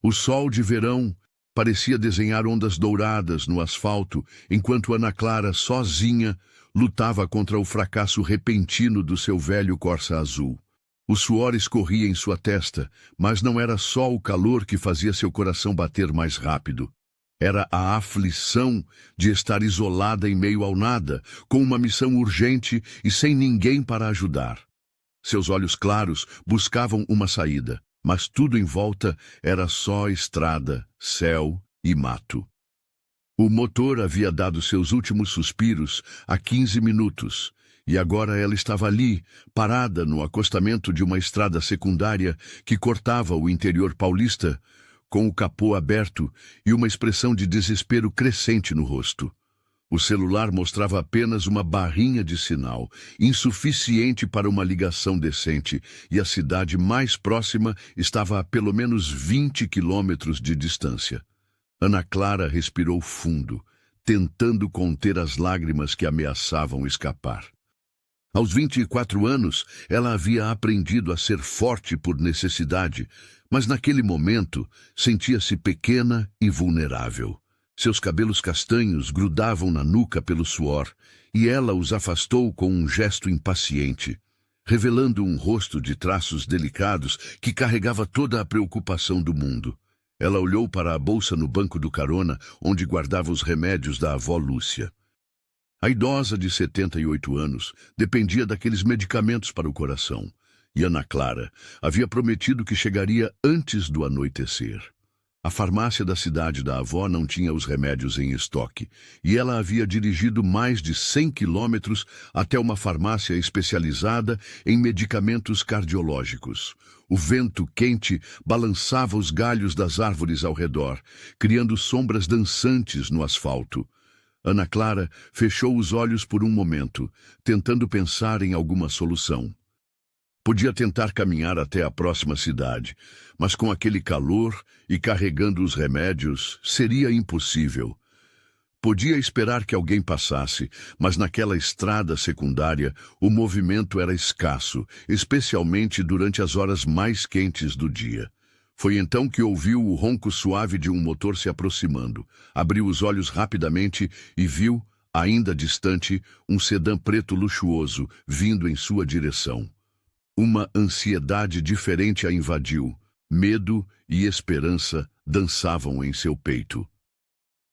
O sol de verão parecia desenhar ondas douradas no asfalto, enquanto Ana Clara, sozinha, lutava contra o fracasso repentino do seu velho Corsa azul. O suor escorria em sua testa, mas não era só o calor que fazia seu coração bater mais rápido. Era a aflição de estar isolada em meio ao nada, com uma missão urgente e sem ninguém para ajudar. Seus olhos claros buscavam uma saída, mas tudo em volta era só estrada, céu e mato. O motor havia dado seus últimos suspiros há 15 minutos, e agora ela estava ali, parada no acostamento de uma estrada secundária que cortava o interior paulista, com o capô aberto e uma expressão de desespero crescente no rosto. O celular mostrava apenas uma barrinha de sinal, insuficiente para uma ligação decente, e a cidade mais próxima estava a pelo menos 20 quilômetros de distância. Ana Clara respirou fundo, tentando conter as lágrimas que ameaçavam escapar. Aos 24 anos, ela havia aprendido a ser forte por necessidade, mas naquele momento sentia-se pequena e vulnerável. Seus cabelos castanhos grudavam na nuca pelo suor, e ela os afastou com um gesto impaciente, revelando um rosto de traços delicados que carregava toda a preocupação do mundo. Ela olhou para a bolsa no banco do carona, onde guardava os remédios da avó Lúcia. A idosa de 78 anos dependia daqueles medicamentos para o coração, e Ana Clara havia prometido que chegaria antes do anoitecer. A farmácia da cidade da avó não tinha os remédios em estoque, e ela havia dirigido mais de 100 quilômetros até uma farmácia especializada em medicamentos cardiológicos. O vento quente balançava os galhos das árvores ao redor, criando sombras dançantes no asfalto. Ana Clara fechou os olhos por um momento, tentando pensar em alguma solução. Podia tentar caminhar até a próxima cidade, mas com aquele calor e carregando os remédios, seria impossível. Podia esperar que alguém passasse, mas naquela estrada secundária o movimento era escasso, especialmente durante as horas mais quentes do dia. Foi então que ouviu o ronco suave de um motor se aproximando. Abriu os olhos rapidamente e viu, ainda distante, um sedã preto luxuoso vindo em sua direção. Uma ansiedade diferente a invadiu. Medo e esperança dançavam em seu peito.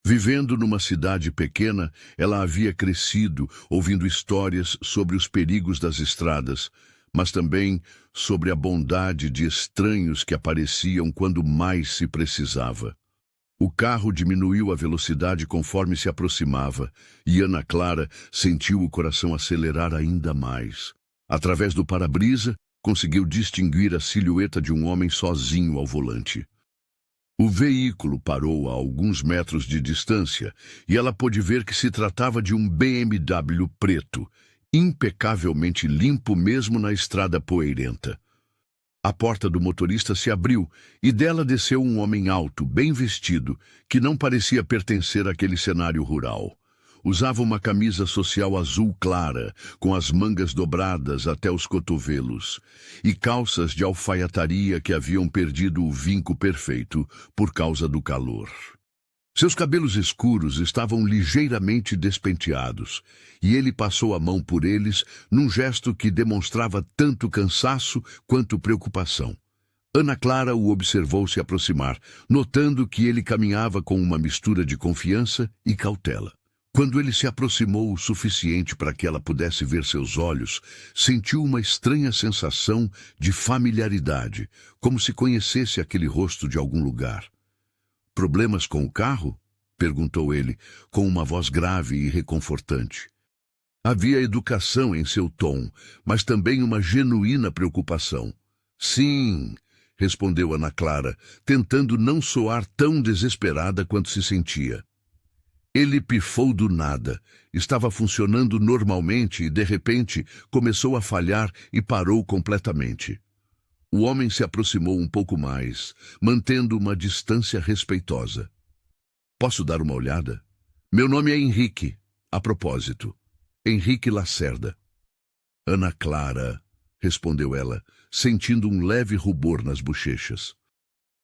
Vivendo numa cidade pequena, ela havia crescido ouvindo histórias sobre os perigos das estradas, mas também sobre a bondade de estranhos que apareciam quando mais se precisava. O carro diminuiu a velocidade conforme se aproximava, e Ana Clara sentiu o coração acelerar ainda mais. Através do para-brisa, conseguiu distinguir a silhueta de um homem sozinho ao volante. O veículo parou a alguns metros de distância, e ela pôde ver que se tratava de um BMW preto, impecavelmente limpo mesmo na estrada poeirenta. A porta do motorista se abriu e dela desceu um homem alto, bem vestido, que não parecia pertencer àquele cenário rural. Usava uma camisa social azul clara, com as mangas dobradas até os cotovelos, e calças de alfaiataria que haviam perdido o vinco perfeito por causa do calor. Seus cabelos escuros estavam ligeiramente despenteados, e ele passou a mão por eles num gesto que demonstrava tanto cansaço quanto preocupação. Ana Clara o observou se aproximar, notando que ele caminhava com uma mistura de confiança e cautela. Quando ele se aproximou o suficiente para que ela pudesse ver seus olhos, sentiu uma estranha sensação de familiaridade, como se conhecesse aquele rosto de algum lugar. "Problemas com o carro?" perguntou ele, com uma voz grave e reconfortante. Havia educação em seu tom, mas também uma genuína preocupação. "Sim", respondeu Ana Clara, tentando não soar tão desesperada quanto se sentia. Ele pifou do nada. Estava funcionando normalmente e, de repente, começou a falhar e parou completamente. O homem se aproximou um pouco mais, mantendo uma distância respeitosa. "Posso dar uma olhada? Meu nome é Henrique, a propósito. Henrique Lacerda." "Ana Clara", respondeu ela, sentindo um leve rubor nas bochechas.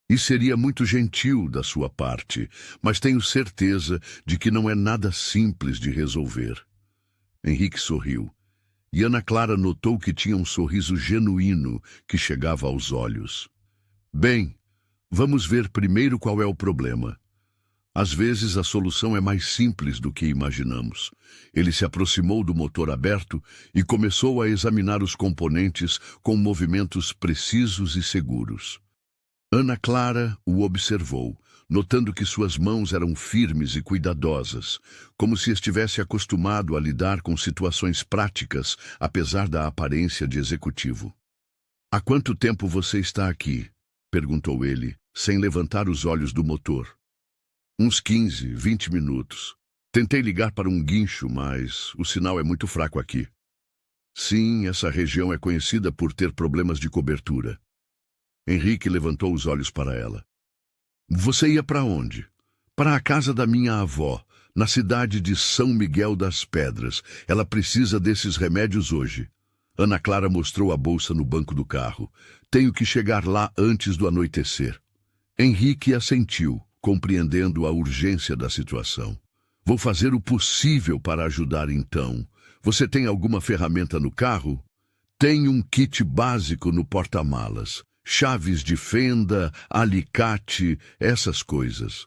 E seria muito gentil da sua parte, mas tenho certeza de que não é nada simples de resolver. Henrique sorriu, e Ana Clara notou que tinha um sorriso genuíno que chegava aos olhos. Bem, vamos ver primeiro qual é o problema. Às vezes a solução é mais simples do que imaginamos. Ele se aproximou do motor aberto e começou a examinar os componentes com movimentos precisos e seguros. Ana Clara o observou, notando que suas mãos eram firmes e cuidadosas, como se estivesse acostumado a lidar com situações práticas, apesar da aparência de executivo. "Há quanto tempo você está aqui?" perguntou ele, sem levantar os olhos do motor. "Uns 15, 20 minutos. Tentei ligar para um guincho, mas o sinal é muito fraco aqui." "Sim, essa região é conhecida por ter problemas de cobertura." Henrique levantou os olhos para ela. "Você ia para onde?" "Para a casa da minha avó, na cidade de São Miguel das Pedras. Ela precisa desses remédios hoje." Ana Clara mostrou a bolsa no banco do carro. "Tenho que chegar lá antes do anoitecer." Henrique assentiu, compreendendo a urgência da situação. "Vou fazer o possível para ajudar então. Você tem alguma ferramenta no carro?" "Tem um kit básico no porta-malas. Chaves de fenda, alicate, essas coisas."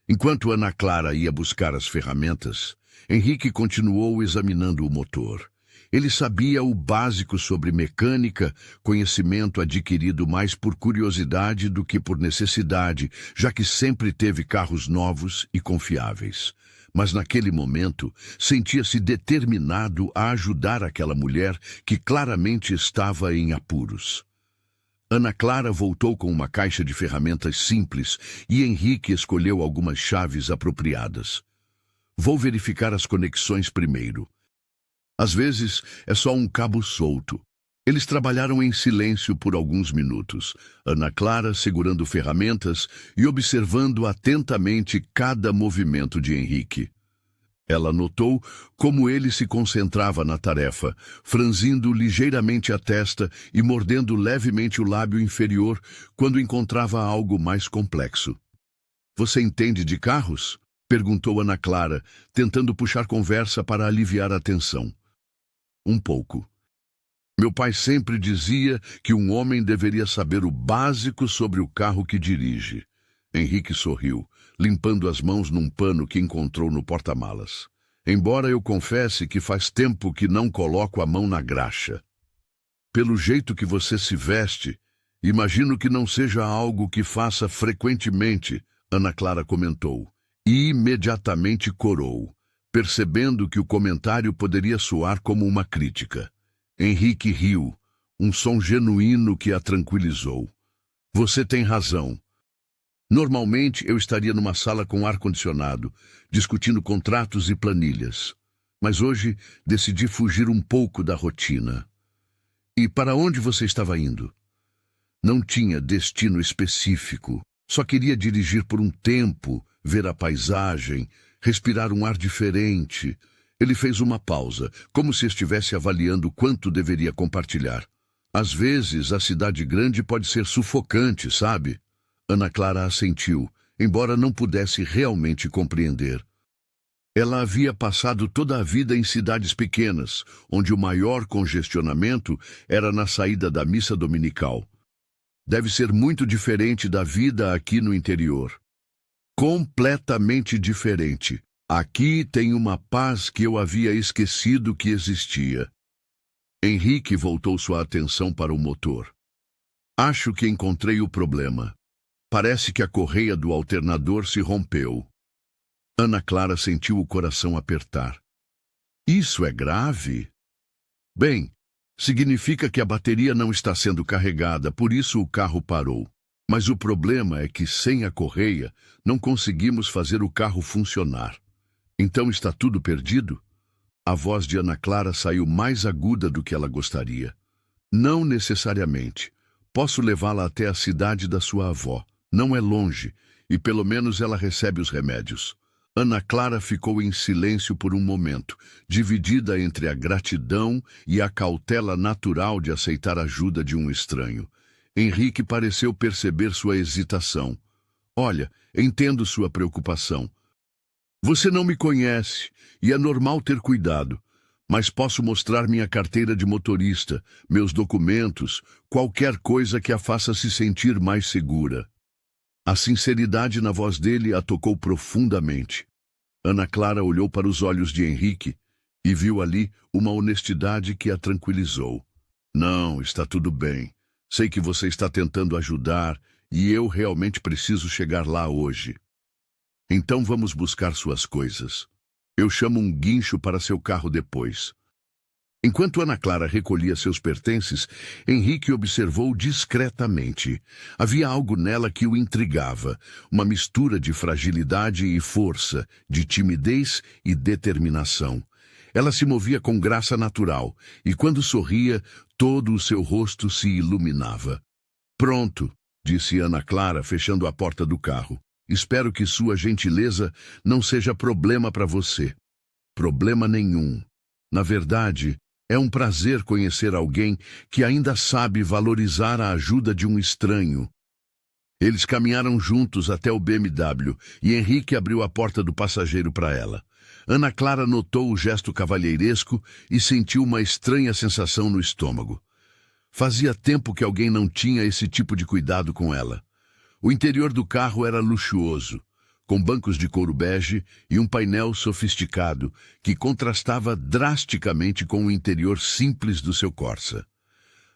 Enquanto Ana Clara ia buscar as ferramentas, Henrique continuou examinando o motor. Ele sabia o básico sobre mecânica, conhecimento adquirido mais por curiosidade do que por necessidade, já que sempre teve carros novos e confiáveis. Mas naquele momento, sentia-se determinado a ajudar aquela mulher que claramente estava em apuros. Ana Clara voltou com uma caixa de ferramentas simples e Henrique escolheu algumas chaves apropriadas. "Vou verificar as conexões primeiro. Às vezes é só um cabo solto." Eles trabalharam em silêncio por alguns minutos, Ana Clara segurando ferramentas e observando atentamente cada movimento de Henrique. Ela notou como ele se concentrava na tarefa, franzindo ligeiramente a testa e mordendo levemente o lábio inferior quando encontrava algo mais complexo. "Você entende de carros?" perguntou Ana Clara, tentando puxar conversa para aliviar a tensão. "Um pouco. Meu pai sempre dizia que um homem deveria saber o básico sobre o carro que dirige." Henrique sorriu, limpando as mãos num pano que encontrou no porta-malas. "Embora eu confesse que faz tempo que não coloco a mão na graxa." "Pelo jeito que você se veste, imagino que não seja algo que faça frequentemente", Ana Clara comentou, e imediatamente corou, percebendo que o comentário poderia soar como uma crítica. Henrique riu, um som genuíno que a tranquilizou. "Você tem razão. Normalmente eu estaria numa sala com ar-condicionado, discutindo contratos e planilhas. Mas hoje decidi fugir um pouco da rotina." "E para onde você estava indo?" "Não tinha destino específico. Só queria dirigir por um tempo, ver a paisagem, respirar um ar diferente." Ele fez uma pausa, como se estivesse avaliando quanto deveria compartilhar. "Às vezes a cidade grande pode ser sufocante, sabe?" Ana Clara assentiu, embora não pudesse realmente compreender. Ela havia passado toda a vida em cidades pequenas, onde o maior congestionamento era na saída da missa dominical. Deve ser muito diferente da vida aqui no interior. Completamente diferente. Aqui tem uma paz que eu havia esquecido que existia. Henrique voltou sua atenção para o motor. "Acho que encontrei o problema. Parece que a correia do alternador se rompeu." Ana Clara sentiu o coração apertar. "Isso é grave?" "Bem, significa que a bateria não está sendo carregada, por isso o carro parou. Mas o problema é que sem a correia não conseguimos fazer o carro funcionar." "Então está tudo perdido?" A voz de Ana Clara saiu mais aguda do que ela gostaria. "Não necessariamente. Posso levá-la até a cidade da sua avó. Não é longe, e pelo menos ela recebe os remédios." Ana Clara ficou em silêncio por um momento, dividida entre a gratidão e a cautela natural de aceitar a ajuda de um estranho. Henrique pareceu perceber sua hesitação. Olha, entendo sua preocupação. Você não me conhece e é normal ter cuidado, mas posso mostrar minha carteira de motorista, meus documentos, qualquer coisa que a faça se sentir mais segura. A sinceridade na voz dele a tocou profundamente. Ana Clara olhou para os olhos de Henrique e viu ali uma honestidade que a tranquilizou. Não, está tudo bem. Sei que você está tentando ajudar e eu realmente preciso chegar lá hoje. Então vamos buscar suas coisas. Eu chamo um guincho para seu carro depois. Enquanto Ana Clara recolhia seus pertences, Henrique observou discretamente. Havia algo nela que o intrigava, uma mistura de fragilidade e força, de timidez e determinação. Ela se movia com graça natural, e quando sorria, todo o seu rosto se iluminava. Pronto, disse Ana Clara, fechando a porta do carro. Espero que sua gentileza não seja problema para você. Problema nenhum. Na verdade, é um prazer conhecer alguém que ainda sabe valorizar a ajuda de um estranho. Eles caminharam juntos até o BMW e Henrique abriu a porta do passageiro para ela. Ana Clara notou o gesto cavalheiresco e sentiu uma estranha sensação no estômago. Fazia tempo que alguém não tinha esse tipo de cuidado com ela. O interior do carro era luxuoso, com bancos de couro bege e um painel sofisticado que contrastava drasticamente com o interior simples do seu Corsa.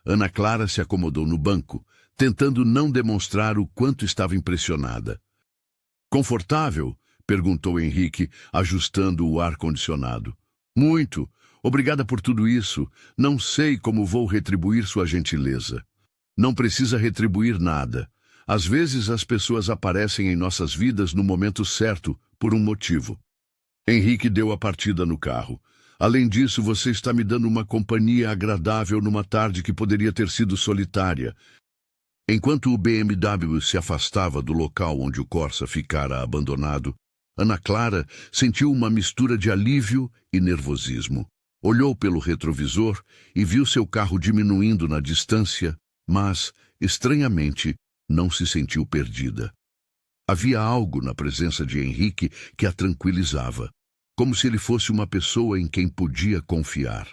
Ana Clara se acomodou no banco, tentando não demonstrar o quanto estava impressionada. Confortável? Perguntou Henrique, ajustando o ar-condicionado. Muito. Obrigada por tudo isso. Não sei como vou retribuir sua gentileza. Não precisa retribuir nada. Às vezes as pessoas aparecem em nossas vidas no momento certo, por um motivo. Henrique deu a partida no carro. Além disso, você está me dando uma companhia agradável numa tarde que poderia ter sido solitária. Enquanto o BMW se afastava do local onde o Corsa ficara abandonado, Ana Clara sentiu uma mistura de alívio e nervosismo. Olhou pelo retrovisor e viu seu carro diminuindo na distância, mas, estranhamente, não se sentiu perdida. Havia algo na presença de Henrique que a tranquilizava, como se ele fosse uma pessoa em quem podia confiar.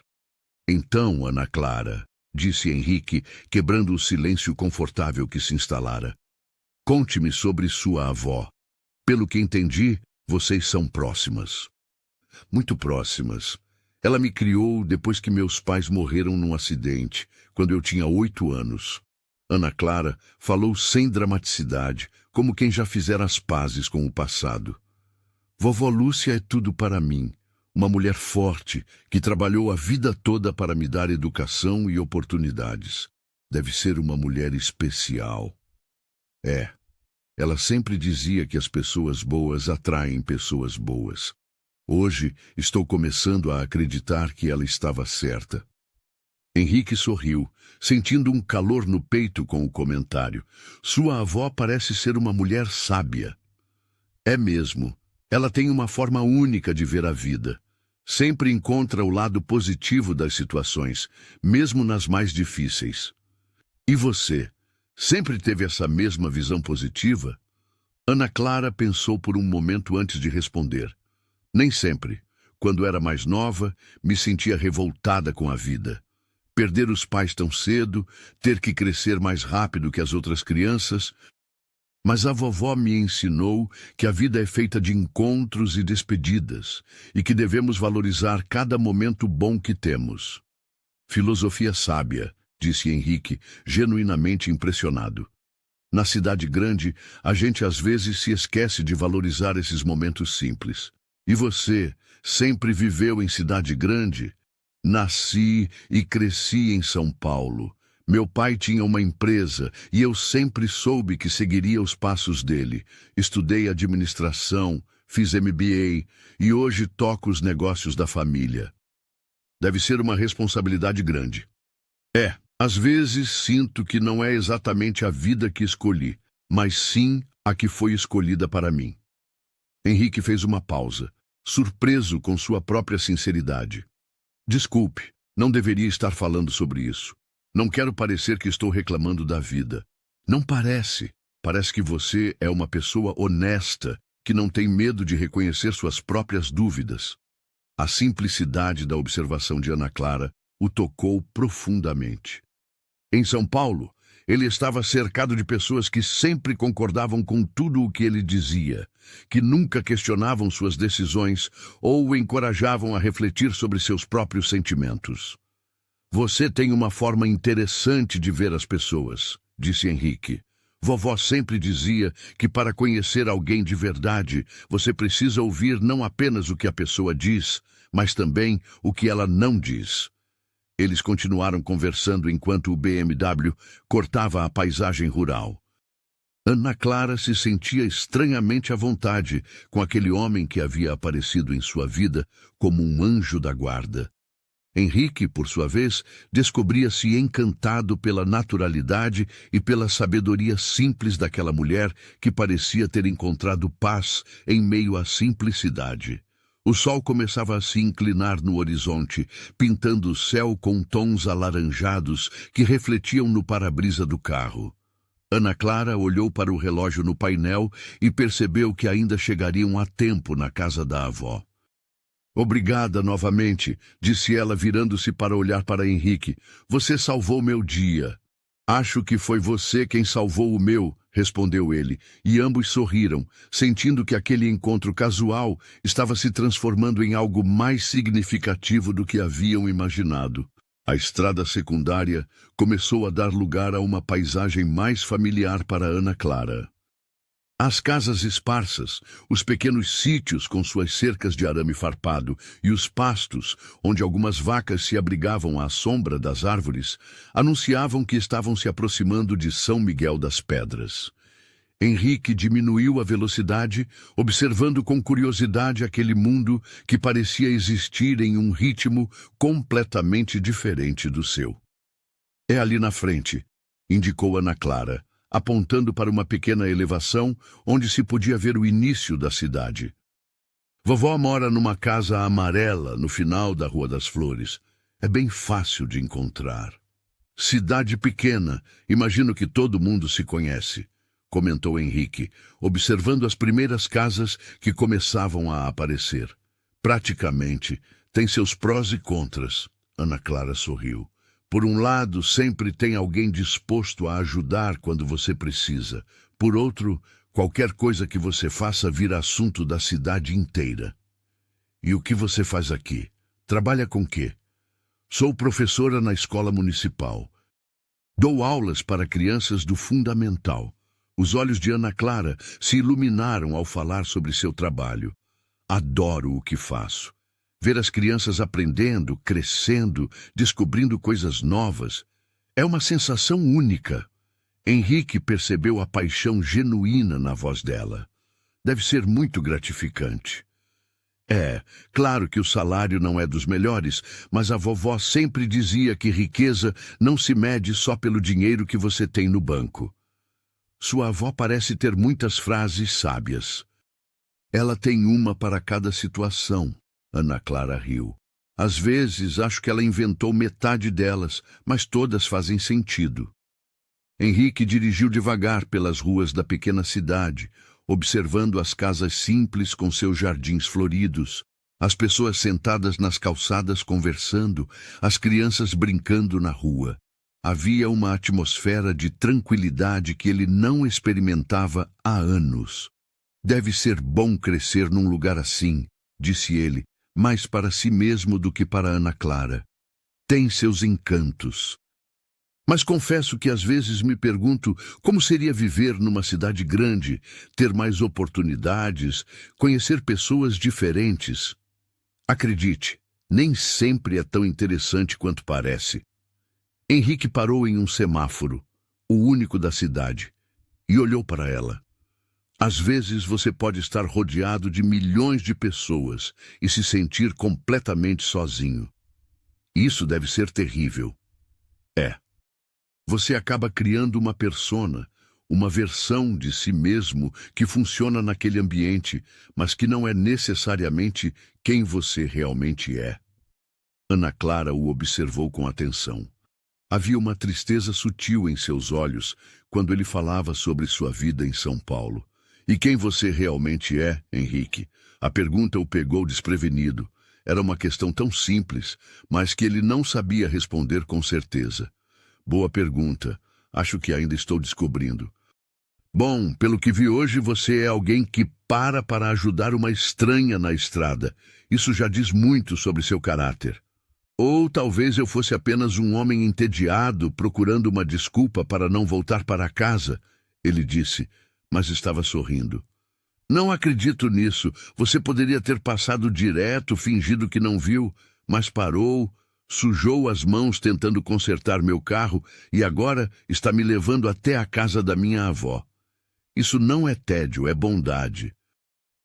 Então, Ana Clara, disse Henrique, quebrando o silêncio confortável que se instalara, conte-me sobre sua avó. Pelo que entendi, vocês são próximas. Muito próximas. Ela me criou depois que meus pais morreram num acidente, quando eu tinha 8 anos. Ana Clara falou sem dramaticidade, como quem já fizera as pazes com o passado. Vovó Lúcia é tudo para mim, uma mulher forte que trabalhou a vida toda para me dar educação e oportunidades. Deve ser uma mulher especial. É, ela sempre dizia que as pessoas boas atraem pessoas boas. Hoje estou começando a acreditar que ela estava certa. Henrique sorriu, sentindo um calor no peito com o comentário. Sua avó parece ser uma mulher sábia. É mesmo. Ela tem uma forma única de ver a vida. Sempre encontra o lado positivo das situações, mesmo nas mais difíceis. E você? Sempre teve essa mesma visão positiva? Ana Clara pensou por um momento antes de responder. Nem sempre. Quando era mais nova, me sentia revoltada com a vida. Perder os pais tão cedo, ter que crescer mais rápido que as outras crianças. Mas a vovó me ensinou que a vida é feita de encontros e despedidas, e que devemos valorizar cada momento bom que temos. Filosofia sábia, disse Henrique, genuinamente impressionado. Na cidade grande, a gente às vezes se esquece de valorizar esses momentos simples. E você sempre viveu em cidade grande? Nasci e cresci em São Paulo. Meu pai tinha uma empresa e eu sempre soube que seguiria os passos dele. Estudei administração, fiz MBA e hoje toco os negócios da família. Deve ser uma responsabilidade grande. É, às vezes sinto que não é exatamente a vida que escolhi, mas sim a que foi escolhida para mim. Henrique fez uma pausa, surpreso com sua própria sinceridade. Desculpe, não deveria estar falando sobre isso. Não quero parecer que estou reclamando da vida. Não parece. Parece que você é uma pessoa honesta, que não tem medo de reconhecer suas próprias dúvidas. A simplicidade da observação de Ana Clara o tocou profundamente. Em São Paulo, ele estava cercado de pessoas que sempre concordavam com tudo o que ele dizia, que nunca questionavam suas decisões ou o encorajavam a refletir sobre seus próprios sentimentos. Você tem uma forma interessante de ver as pessoas, disse Henrique. Vovó sempre dizia que para conhecer alguém de verdade, você precisa ouvir não apenas o que a pessoa diz, mas também o que ela não diz. Eles continuaram conversando enquanto o BMW cortava a paisagem rural. Ana Clara se sentia estranhamente à vontade com aquele homem que havia aparecido em sua vida como um anjo da guarda. Henrique, por sua vez, descobria-se encantado pela naturalidade e pela sabedoria simples daquela mulher que parecia ter encontrado paz em meio à simplicidade. O sol começava a se inclinar no horizonte, pintando o céu com tons alaranjados que refletiam no para-brisa do carro. Ana Clara olhou para o relógio no painel e percebeu que ainda chegariam a tempo na casa da avó. Obrigada novamente, disse ela virando-se para olhar para Henrique. Você salvou meu dia. Acho que foi você quem salvou o meu, respondeu ele, e ambos sorriram, sentindo que aquele encontro casual estava se transformando em algo mais significativo do que haviam imaginado. A estrada secundária começou a dar lugar a uma paisagem mais familiar para Ana Clara. As casas esparsas, os pequenos sítios com suas cercas de arame farpado e os pastos, onde algumas vacas se abrigavam à sombra das árvores, anunciavam que estavam se aproximando de São Miguel das Pedras. Henrique diminuiu a velocidade, observando com curiosidade aquele mundo que parecia existir em um ritmo completamente diferente do seu. É ali na frente, indicou Ana Clara, apontando para uma pequena elevação onde se podia ver o início da cidade. Vovó mora numa casa amarela no final da Rua das Flores. É bem fácil de encontrar. Cidade pequena, imagino que todo mundo se conhece, comentou Henrique, observando as primeiras casas que começavam a aparecer. Praticamente, tem seus prós e contras. Ana Clara sorriu. Por um lado, sempre tem alguém disposto a ajudar quando você precisa. Por outro, qualquer coisa que você faça vira assunto da cidade inteira. E o que você faz aqui? Trabalha com quê? Sou professora na escola municipal. Dou aulas para crianças do fundamental. Os olhos de Ana Clara se iluminaram ao falar sobre seu trabalho. Adoro o que faço. Ver as crianças aprendendo, crescendo, descobrindo coisas novas, é uma sensação única. Henrique percebeu a paixão genuína na voz dela. Deve ser muito gratificante. Claro que o salário não é dos melhores, mas a vovó sempre dizia que riqueza não se mede só pelo dinheiro que você tem no banco. Sua avó parece ter muitas frases sábias. Ela tem uma para cada situação. Ana Clara riu. Às vezes acho que ela inventou metade delas, mas todas fazem sentido. Henrique dirigiu devagar pelas ruas da pequena cidade, observando as casas simples com seus jardins floridos, as pessoas sentadas nas calçadas conversando, as crianças brincando na rua. Havia uma atmosfera de tranquilidade que ele não experimentava há anos. Deve ser bom crescer num lugar assim, disse ele, mais para si mesmo do que para Ana Clara. Tem seus encantos. Mas confesso que às vezes me pergunto como seria viver numa cidade grande, ter mais oportunidades, conhecer pessoas diferentes. Acredite, nem sempre é tão interessante quanto parece. Henrique parou em um semáforo, o único da cidade, e olhou para ela. Às vezes você pode estar rodeado de milhões de pessoas e se sentir completamente sozinho. Isso deve ser terrível. Você acaba criando uma persona, uma versão de si mesmo que funciona naquele ambiente, mas que não é necessariamente quem você realmente é. Ana Clara o observou com atenção. Havia uma tristeza sutil em seus olhos quando ele falava sobre sua vida em São Paulo. E quem você realmente é, Henrique? A pergunta o pegou desprevenido. Era uma questão tão simples, mas que ele não sabia responder com certeza. Boa pergunta. Acho que ainda estou descobrindo. Bom, pelo que vi hoje, você é alguém que para ajudar uma estranha na estrada. Isso já diz muito sobre seu caráter. Ou talvez eu fosse apenas um homem entediado procurando uma desculpa para não voltar para casa, ele disse, mas estava sorrindo. Não acredito nisso. Você poderia ter passado direto, fingido que não viu, mas parou, sujou as mãos tentando consertar meu carro e agora está me levando até a casa da minha avó. Isso não é tédio, é bondade.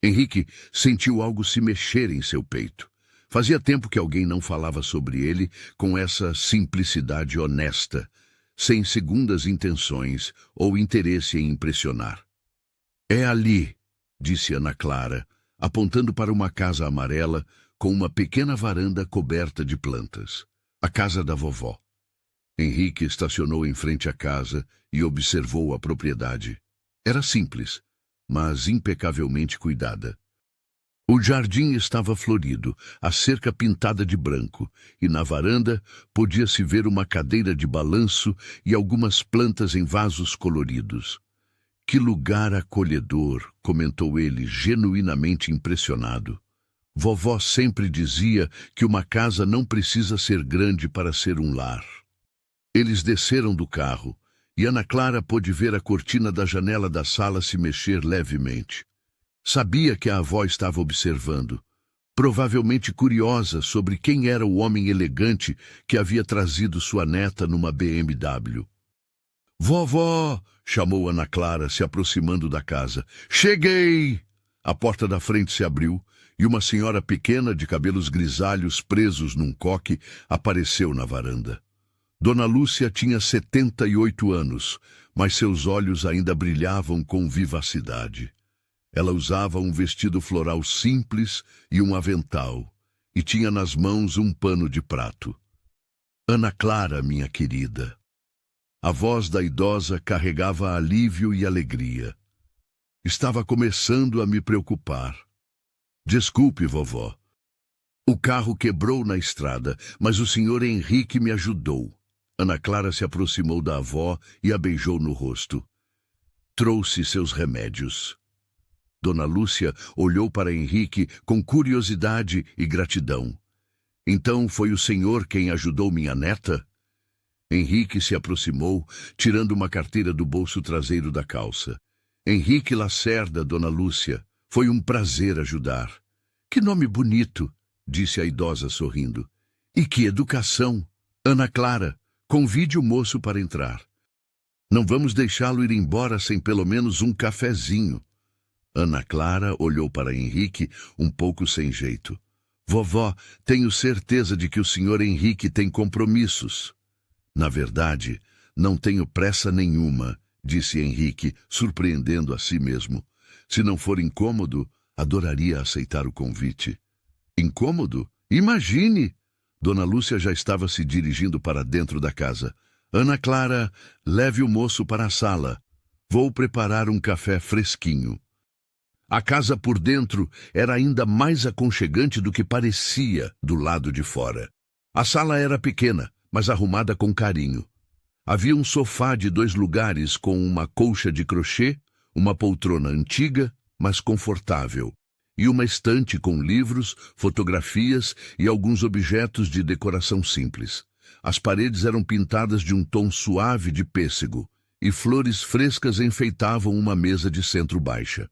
Henrique sentiu algo se mexer em seu peito. Fazia tempo que alguém não falava sobre ele com essa simplicidade honesta, sem segundas intenções ou interesse em impressionar. É ali, disse Ana Clara, apontando para uma casa amarela com uma pequena varanda coberta de plantas. A casa da vovó. Henrique estacionou em frente à casa e observou a propriedade. Era simples, mas impecavelmente cuidada. O jardim estava florido, a cerca pintada de branco, e na varanda podia-se ver uma cadeira de balanço e algumas plantas em vasos coloridos. Que lugar acolhedor, comentou ele, genuinamente impressionado. Vovó sempre dizia que uma casa não precisa ser grande para ser um lar. Eles desceram do carro, e Ana Clara pôde ver a cortina da janela da sala se mexer levemente. Sabia que a avó estava observando, provavelmente curiosa sobre quem era o homem elegante que havia trazido sua neta numa BMW. Vovó! Chamou Ana Clara, se aproximando da casa. Cheguei! A porta da frente se abriu e uma senhora pequena de cabelos grisalhos presos num coque apareceu na varanda. Dona Lúcia tinha 78 anos, mas seus olhos ainda brilhavam com vivacidade. Ela usava um vestido floral simples e um avental, e tinha nas mãos um pano de prato. Ana Clara, minha querida. A voz da idosa carregava alívio e alegria. Estava começando a me preocupar. Desculpe, vovó. O carro quebrou na estrada, mas o senhor Henrique me ajudou. Ana Clara se aproximou da avó e a beijou no rosto. Trouxe seus remédios. Dona Lúcia olhou para Henrique com curiosidade e gratidão. Então foi o senhor quem ajudou minha neta? Henrique se aproximou, tirando uma carteira do bolso traseiro da calça. Henrique Lacerda, Dona Lúcia. Foi um prazer ajudar. Que nome bonito, disse a idosa sorrindo. E que educação. Ana Clara, convide o moço para entrar. Não vamos deixá-lo ir embora sem pelo menos um cafezinho. Ana Clara olhou para Henrique um pouco sem jeito. Vovó, tenho certeza de que o senhor Henrique tem compromissos. Na verdade, não tenho pressa nenhuma, disse Henrique, surpreendendo a si mesmo. Se não for incômodo, adoraria aceitar o convite. Incômodo? Imagine! Dona Lúcia já estava se dirigindo para dentro da casa. Ana Clara, leve o moço para a sala. Vou preparar um café fresquinho. A casa por dentro era ainda mais aconchegante do que parecia do lado de fora. A sala era pequena, mas arrumada com carinho. Havia um sofá de 2 lugares com uma colcha de crochê, uma poltrona antiga, mas confortável, e uma estante com livros, fotografias e alguns objetos de decoração simples. As paredes eram pintadas de um tom suave de pêssego, e flores frescas enfeitavam uma mesa de centro-baixa.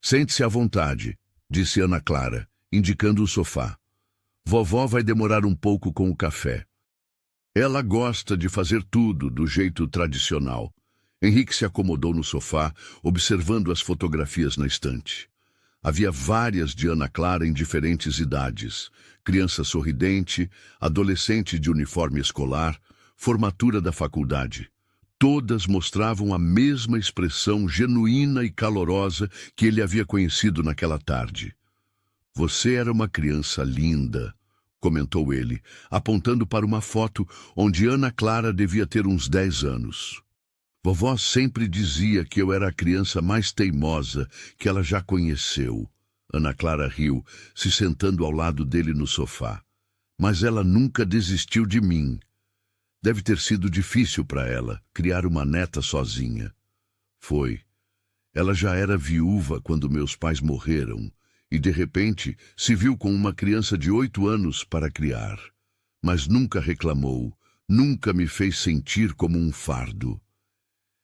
Sente-se à vontade, disse Ana Clara, indicando o sofá. Vovó vai demorar um pouco com o café. Ela gosta de fazer tudo do jeito tradicional. Henrique se acomodou no sofá, observando as fotografias na estante. Havia várias de Ana Clara em diferentes idades. Criança sorridente, adolescente de uniforme escolar, formatura da faculdade. Todas mostravam a mesma expressão genuína e calorosa que ele havia conhecido naquela tarde. Você era uma criança linda, comentou ele, apontando para uma foto onde Ana Clara devia ter uns 10 anos. Vovó sempre dizia que eu era a criança mais teimosa que ela já conheceu. Ana Clara riu, se sentando ao lado dele no sofá. Mas ela nunca desistiu de mim. Deve ter sido difícil para ela criar uma neta sozinha. Foi. Ela já era viúva quando meus pais morreram e, de repente, se viu com uma criança de 8 anos para criar. Mas nunca reclamou, nunca me fez sentir como um fardo.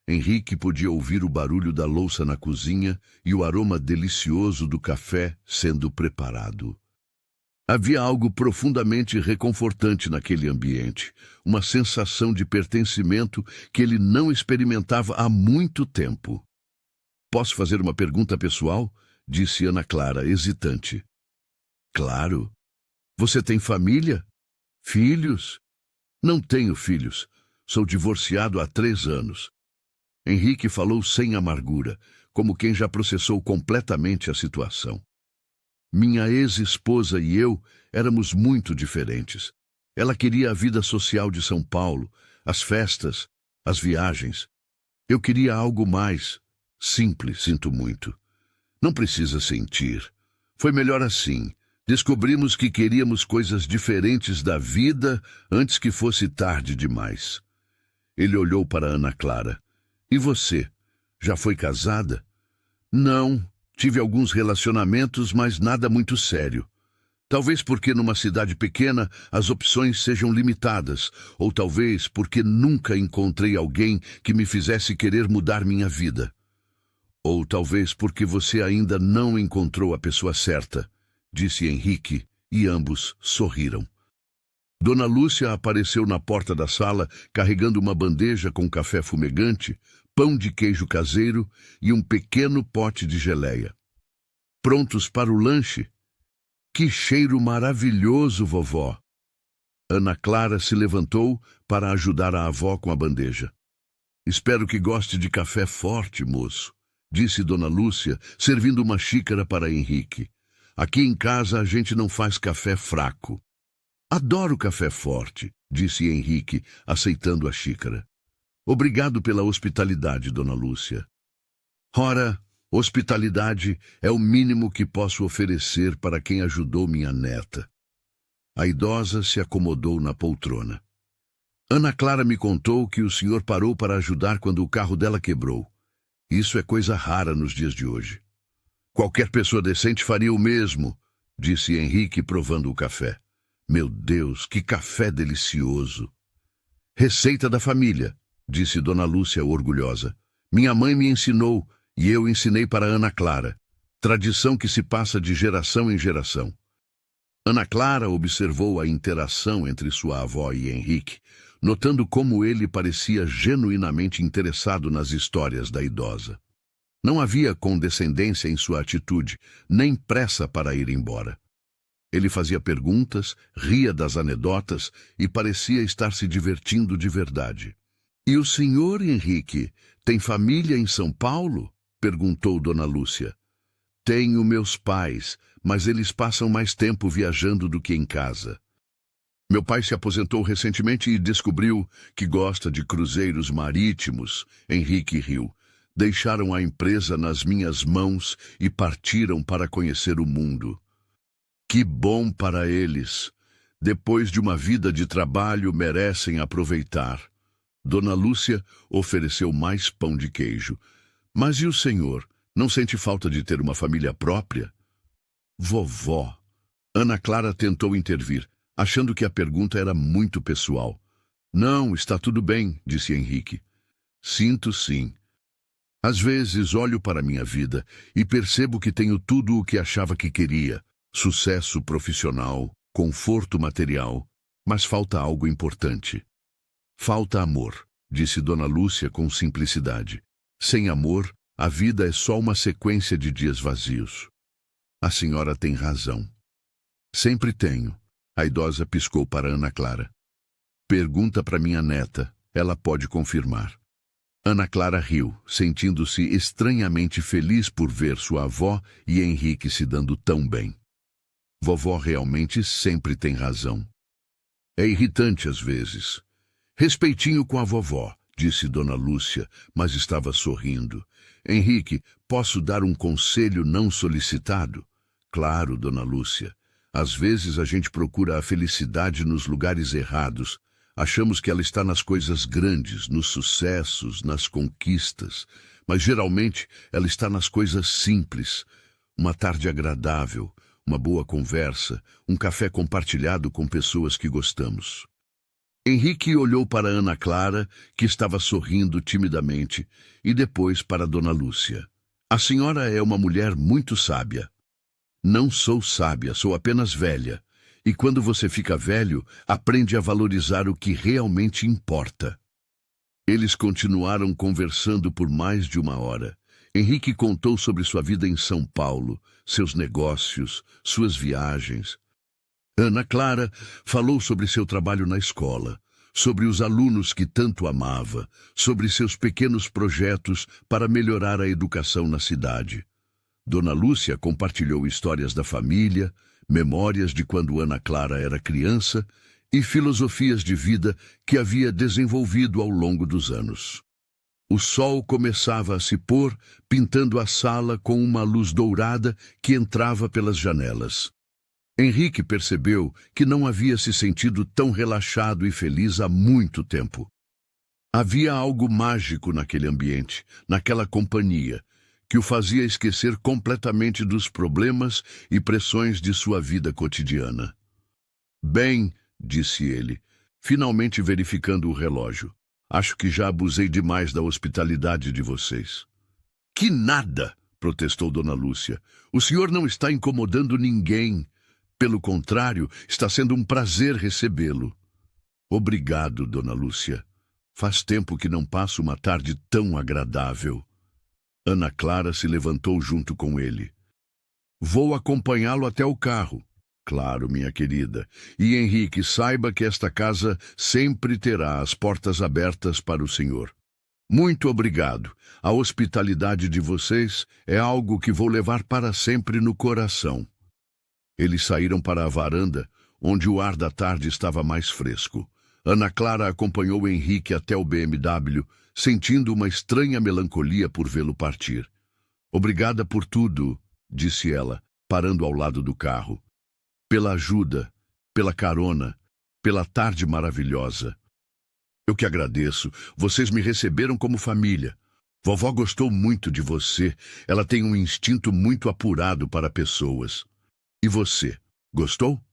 Henrique podia ouvir o barulho da louça na cozinha e o aroma delicioso do café sendo preparado. Havia algo profundamente reconfortante naquele ambiente, uma sensação de pertencimento que ele não experimentava há muito tempo. Posso fazer uma pergunta pessoal? Disse Ana Clara, hesitante. Claro. Você tem família? Filhos? Não tenho filhos. Sou divorciado há 3 anos. Henrique falou sem amargura, como quem já processou completamente a situação. Minha ex-esposa e eu éramos muito diferentes. Ela queria a vida social de São Paulo, as festas, as viagens. Eu queria algo mais simples, sinto muito. Não precisa sentir. Foi melhor assim. Descobrimos que queríamos coisas diferentes da vida antes que fosse tarde demais. Ele olhou para Ana Clara. E você? Já foi casada? Não, tive alguns relacionamentos, mas nada muito sério. Talvez porque numa cidade pequena as opções sejam limitadas, ou talvez porque nunca encontrei alguém que me fizesse querer mudar minha vida. Ou talvez porque você ainda não encontrou a pessoa certa, disse Henrique, e ambos sorriram. Dona Lúcia apareceu na porta da sala, carregando uma bandeja com café fumegante, pão de queijo caseiro e um pequeno pote de geleia. Prontos para o lanche? Que cheiro maravilhoso, vovó! Ana Clara se levantou para ajudar a avó com a bandeja. Espero que goste de café forte, moço, disse Dona Lúcia, servindo uma xícara para Henrique. Aqui em casa a gente não faz café fraco. Adoro café forte, disse Henrique, aceitando a xícara. Obrigado pela hospitalidade, Dona Lúcia. Ora, hospitalidade é o mínimo que posso oferecer para quem ajudou minha neta. A idosa se acomodou na poltrona. Ana Clara me contou que o senhor parou para ajudar quando o carro dela quebrou. Isso é coisa rara nos dias de hoje. Qualquer pessoa decente faria o mesmo, disse Henrique, provando o café. Meu Deus, que café delicioso! Receita da família, disse Dona Lúcia orgulhosa. Minha mãe me ensinou e eu ensinei para Ana Clara. Tradição que se passa de geração em geração. Ana Clara observou a interação entre sua avó e Henrique, notando como ele parecia genuinamente interessado nas histórias da idosa. Não havia condescendência em sua atitude, nem pressa para ir embora. Ele fazia perguntas, ria das anedotas e parecia estar se divertindo de verdade. E o senhor, Henrique, tem família em São Paulo? Perguntou Dona Lúcia. Tenho meus pais, mas eles passam mais tempo viajando do que em casa. Meu pai se aposentou recentemente e descobriu que gosta de cruzeiros marítimos. Henrique riu. Deixaram a empresa nas minhas mãos e partiram para conhecer o mundo. Que bom para eles! Depois de uma vida de trabalho, merecem aproveitar. Dona Lúcia ofereceu mais pão de queijo. Mas e o senhor? Não sente falta de ter uma família própria? Vovó. Ana Clara tentou intervir, achando que a pergunta era muito pessoal. Não, está tudo bem, disse Henrique. Sinto sim. Às vezes olho para minha vida e percebo que tenho tudo o que achava que queria. Sucesso profissional, conforto material, mas falta algo importante. Falta amor, disse Dona Lúcia com simplicidade. Sem amor, a vida é só uma sequência de dias vazios. A senhora tem razão. Sempre tenho. A idosa piscou para Ana Clara. Pergunta para minha neta, ela pode confirmar. Ana Clara riu, sentindo-se estranhamente feliz por ver sua avó e Henrique se dando tão bem. Vovó realmente sempre tem razão. É irritante às vezes. Respeitinho com a vovó, disse Dona Lúcia, mas estava sorrindo. Henrique, posso dar um conselho não solicitado? Claro, Dona Lúcia. Às vezes a gente procura a felicidade nos lugares errados. Achamos que ela está nas coisas grandes, nos sucessos, nas conquistas. Mas geralmente ela está nas coisas simples. Uma tarde agradável, uma boa conversa, um café compartilhado com pessoas que gostamos. Henrique olhou para Ana Clara, que estava sorrindo timidamente, e depois para Dona Lúcia. A senhora é uma mulher muito sábia. Não sou sábia, sou apenas velha. E quando você fica velho, aprende a valorizar o que realmente importa. Eles continuaram conversando por mais de uma hora. Henrique contou sobre sua vida em São Paulo, seus negócios, suas viagens. Ana Clara falou sobre seu trabalho na escola, sobre os alunos que tanto amava, sobre seus pequenos projetos para melhorar a educação na cidade. Dona Lúcia compartilhou histórias da família, memórias de quando Ana Clara era criança e filosofias de vida que havia desenvolvido ao longo dos anos. O sol começava a se pôr, pintando a sala com uma luz dourada que entrava pelas janelas. Henrique percebeu que não havia se sentido tão relaxado e feliz há muito tempo. Havia algo mágico naquele ambiente, naquela companhia, que o fazia esquecer completamente dos problemas e pressões de sua vida cotidiana. Bem, disse ele, finalmente verificando o relógio. Acho que já abusei demais da hospitalidade de vocês. Que nada, protestou Dona Lúcia. O senhor não está incomodando ninguém. Pelo contrário, está sendo um prazer recebê-lo. Obrigado, Dona Lúcia. Faz tempo que não passo uma tarde tão agradável. Ana Clara se levantou junto com ele. Vou acompanhá-lo até o carro. Claro, minha querida. E Henrique, saiba que esta casa sempre terá as portas abertas para o senhor. Muito obrigado. A hospitalidade de vocês é algo que vou levar para sempre no coração. Eles saíram para a varanda, onde o ar da tarde estava mais fresco. Ana Clara acompanhou Henrique até o BMW, sentindo uma estranha melancolia por vê-lo partir. Obrigada por tudo, disse ela, parando ao lado do carro. Pela ajuda, pela carona, pela tarde maravilhosa. Eu que agradeço. Vocês me receberam como família. Vovó gostou muito de você. Ela tem um instinto muito apurado para pessoas. E você, gostou?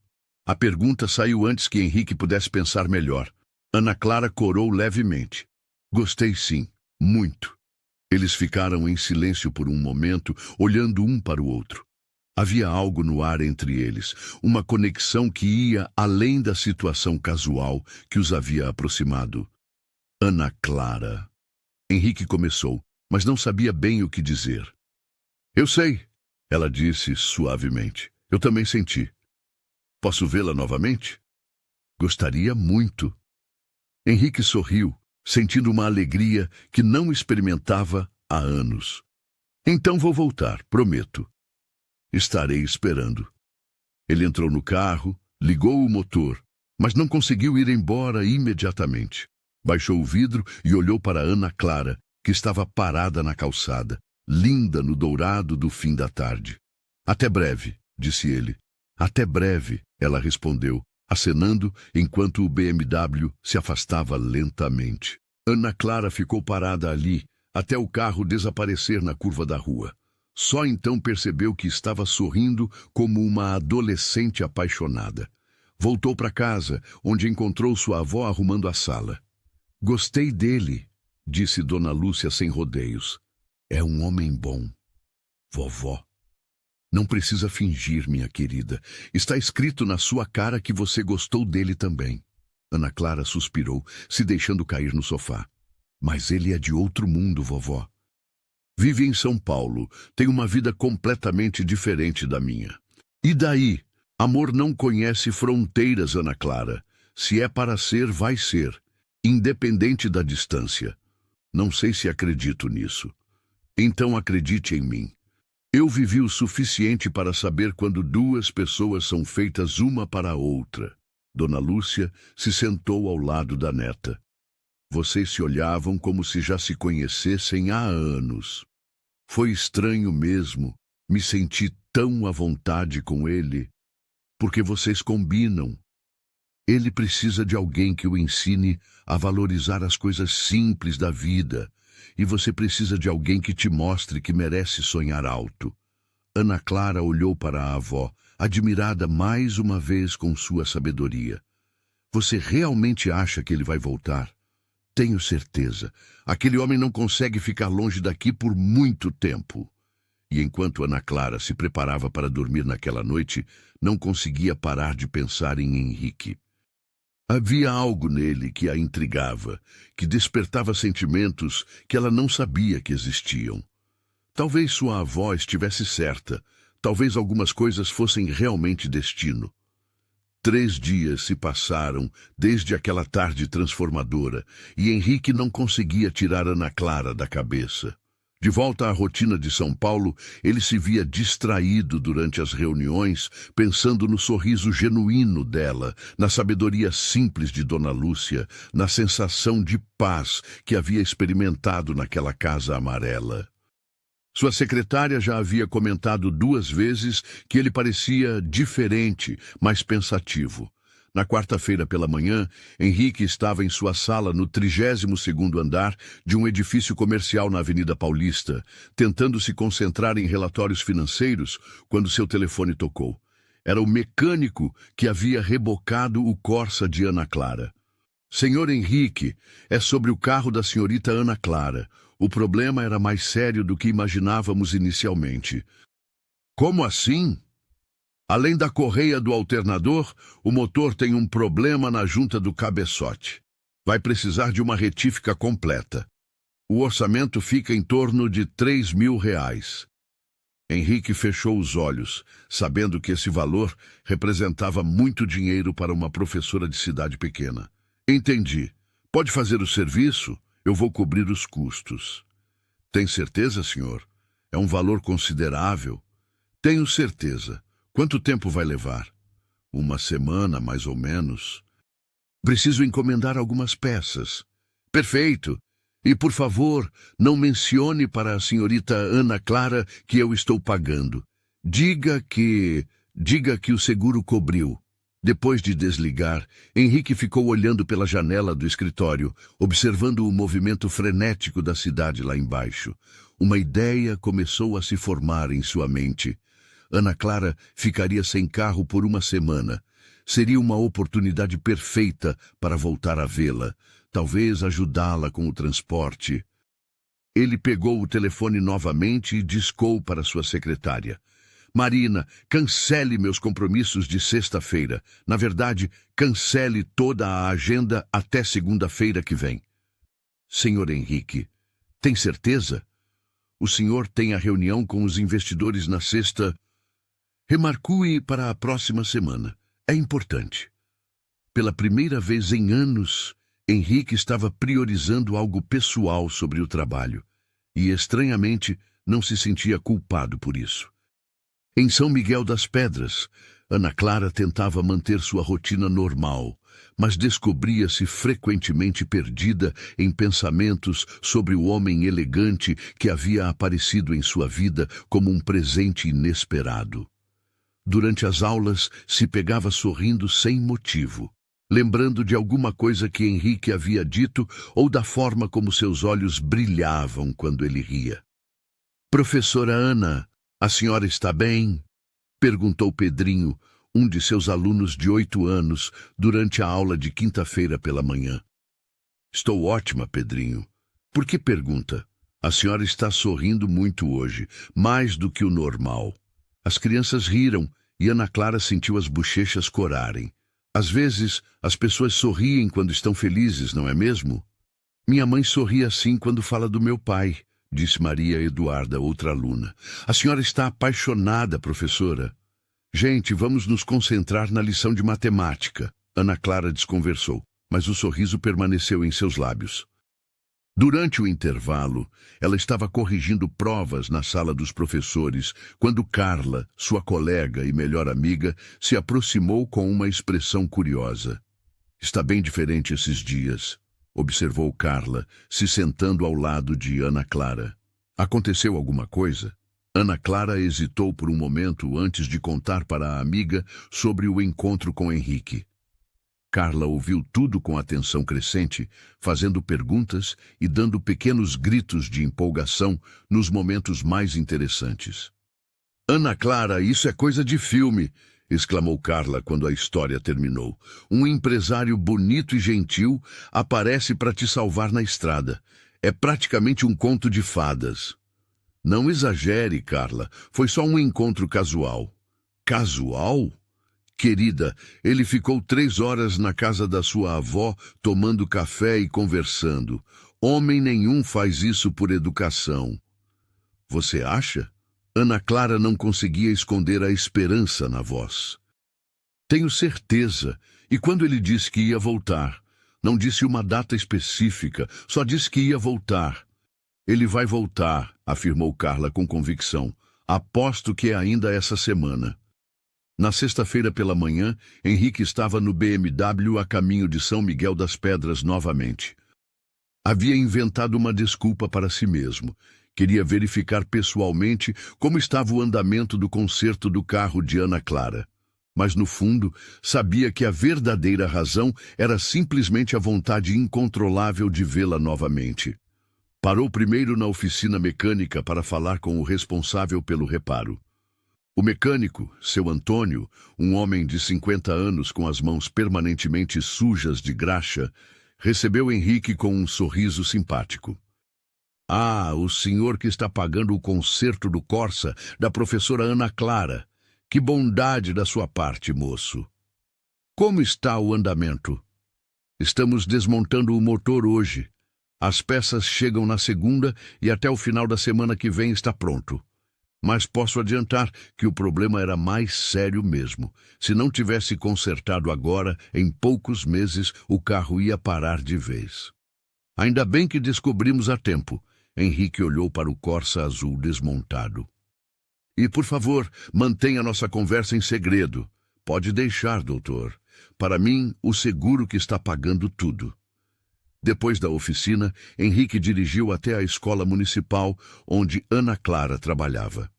A pergunta saiu antes que Henrique pudesse pensar melhor. Ana Clara corou levemente. Gostei sim, muito. Eles ficaram em silêncio por um momento, olhando um para o outro. Havia algo no ar entre eles, uma conexão que ia além da situação casual que os havia aproximado. Ana Clara. Henrique começou, mas não sabia bem o que dizer. Eu sei, ela disse suavemente. Eu também senti. Posso vê-la novamente? Gostaria muito. Henrique sorriu, sentindo uma alegria que não experimentava há anos. Então vou voltar, prometo. Estarei esperando. Ele entrou no carro, ligou o motor, mas não conseguiu ir embora imediatamente. Baixou o vidro e olhou para Ana Clara, que estava parada na calçada, linda no dourado do fim da tarde. Até breve, disse ele. Até breve, ela respondeu, acenando enquanto o BMW se afastava lentamente. Ana Clara ficou parada ali, até o carro desaparecer na curva da rua. Só então percebeu que estava sorrindo como uma adolescente apaixonada. Voltou para casa, onde encontrou sua avó arrumando a sala. Gostei dele, disse Dona Lúcia sem rodeios. É um homem bom. Vovó. Não precisa fingir, minha querida. Está escrito na sua cara que você gostou dele também. Ana Clara suspirou, se deixando cair no sofá. Mas ele é de outro mundo, vovó. Vive em São Paulo, tem uma vida completamente diferente da minha. E daí? Amor não conhece fronteiras, Ana Clara. Se é para ser, vai ser, independente da distância. Não sei se acredito nisso. Então acredite em mim. Eu vivi o suficiente para saber quando duas pessoas são feitas uma para a outra. Dona Lúcia se sentou ao lado da neta. Vocês se olhavam como se já se conhecessem há anos. Foi estranho mesmo. Me senti tão à vontade com ele. Porque vocês combinam. Ele precisa de alguém que o ensine a valorizar as coisas simples da vida. E você precisa de alguém que te mostre que merece sonhar alto. Ana Clara olhou para a avó, admirada mais uma vez com sua sabedoria. Você realmente acha que ele vai voltar? Tenho certeza. Aquele homem não consegue ficar longe daqui por muito tempo. E enquanto Ana Clara se preparava para dormir naquela noite, não conseguia parar de pensar em Henrique. Havia algo nele que a intrigava, que despertava sentimentos que ela não sabia que existiam. Talvez sua avó estivesse certa, talvez algumas coisas fossem realmente destino. 3 dias se passaram desde aquela tarde transformadora, e Henrique não conseguia tirar Ana Clara da cabeça. De volta à rotina de São Paulo, ele se via distraído durante as reuniões, pensando no sorriso genuíno dela, na sabedoria simples de Dona Lúcia, na sensação de paz que havia experimentado naquela casa amarela. Sua secretária já havia comentado 2 vezes que ele parecia diferente, mais pensativo. Na quarta-feira pela manhã, Henrique estava em sua sala no 32º andar de um edifício comercial na Avenida Paulista, tentando se concentrar em relatórios financeiros, quando seu telefone tocou. Era o mecânico que havia rebocado o Corsa de Ana Clara. Senhor Henrique, é sobre o carro da senhorita Ana Clara. O problema era mais sério do que imaginávamos inicialmente. Como assim? Além da correia do alternador, o motor tem um problema na junta do cabeçote. Vai precisar de uma retífica completa. O orçamento fica em torno de R$ 3.000. Henrique fechou os olhos, sabendo que esse valor representava muito dinheiro para uma professora de cidade pequena. Entendi. Pode fazer o serviço? Eu vou cobrir os custos. Tem certeza, senhor? É um valor considerável. Tenho certeza. Quanto tempo vai levar? 1 semana, mais ou menos. Preciso encomendar algumas peças. Perfeito. E, por favor, não mencione para a senhorita Ana Clara que eu estou pagando. Diga que o seguro cobriu. Depois de desligar, Henrique ficou olhando pela janela do escritório, observando o movimento frenético da cidade lá embaixo. Uma ideia começou a se formar em sua mente. Ana Clara ficaria sem carro por 1 semana. Seria uma oportunidade perfeita para voltar a vê-la, talvez ajudá-la com o transporte. Ele pegou o telefone novamente e discou para sua secretária. Marina, cancele meus compromissos de sexta-feira. Na verdade, cancele toda a agenda até segunda-feira que vem. Senhor Henrique, tem certeza? O senhor tem a reunião com os investidores na sexta. Remarcue para a próxima semana. É importante. Pela primeira vez em anos, Henrique estava priorizando algo pessoal sobre o trabalho. E, estranhamente, não se sentia culpado por isso. Em São Miguel das Pedras, Ana Clara tentava manter sua rotina normal, mas descobria-se frequentemente perdida em pensamentos sobre o homem elegante que havia aparecido em sua vida como um presente inesperado. Durante as aulas, se pegava sorrindo sem motivo, lembrando de alguma coisa que Henrique havia dito ou da forma como seus olhos brilhavam quando ele ria. Professora Ana, a senhora está bem? Perguntou Pedrinho, um de seus alunos de 8 anos, durante a aula de quinta-feira pela manhã. Estou ótima, Pedrinho. Por que pergunta? A senhora está sorrindo muito hoje, mais do que o normal. As crianças riram e Ana Clara sentiu as bochechas corarem. Às vezes, as pessoas sorriem quando estão felizes, não é mesmo? Minha mãe sorri assim quando fala do meu pai, disse Maria Eduarda, outra aluna. A senhora está apaixonada, professora. Gente, vamos nos concentrar na lição de matemática. Ana Clara desconversou, mas o sorriso permaneceu em seus lábios. Durante o intervalo, ela estava corrigindo provas na sala dos professores, quando Carla, sua colega e melhor amiga, se aproximou com uma expressão curiosa. Está bem diferente esses dias, observou Carla, se sentando ao lado de Ana Clara. Aconteceu alguma coisa? Ana Clara hesitou por um momento antes de contar para a amiga sobre o encontro com Henrique. Carla ouviu tudo com atenção crescente, fazendo perguntas e dando pequenos gritos de empolgação nos momentos mais interessantes. Ana Clara, isso é coisa de filme, exclamou Carla quando a história terminou. Um empresário bonito e gentil aparece para te salvar na estrada. É praticamente um conto de fadas. Não exagere, Carla. Foi só um encontro casual. Casual? Querida, ele ficou 3 horas na casa da sua avó, tomando café e conversando. Homem nenhum faz isso por educação. Você acha? Ana Clara não conseguia esconder a esperança na voz. Tenho certeza. E quando ele disse que ia voltar? Não disse uma data específica, só disse que ia voltar. Ele vai voltar, afirmou Carla com convicção. Aposto que é ainda essa semana. Na sexta-feira pela manhã, Henrique estava no BMW a caminho de São Miguel das Pedras novamente. Havia inventado uma desculpa para si mesmo. Queria verificar pessoalmente como estava o andamento do conserto do carro de Ana Clara. Mas, no fundo, sabia que a verdadeira razão era simplesmente a vontade incontrolável de vê-la novamente. Parou primeiro na oficina mecânica para falar com o responsável pelo reparo. O mecânico, seu Antônio, um homem de 50 anos com as mãos permanentemente sujas de graxa, recebeu Henrique com um sorriso simpático. Ah, o senhor que está pagando o conserto do Corsa da professora Ana Clara. Que bondade da sua parte, moço. Como está o andamento? Estamos desmontando o motor hoje. As peças chegam na segunda e até o final da semana que vem está pronto. Mas posso adiantar que o problema era mais sério mesmo. Se não tivesse consertado agora, em poucos meses, o carro ia parar de vez. Ainda bem que descobrimos a tempo. Henrique olhou para o Corsa azul desmontado. E, por favor, mantenha nossa conversa em segredo. Pode deixar, doutor. Para mim, o seguro que está pagando tudo. Depois da oficina, Henrique dirigiu até a escola municipal, onde Ana Clara trabalhava.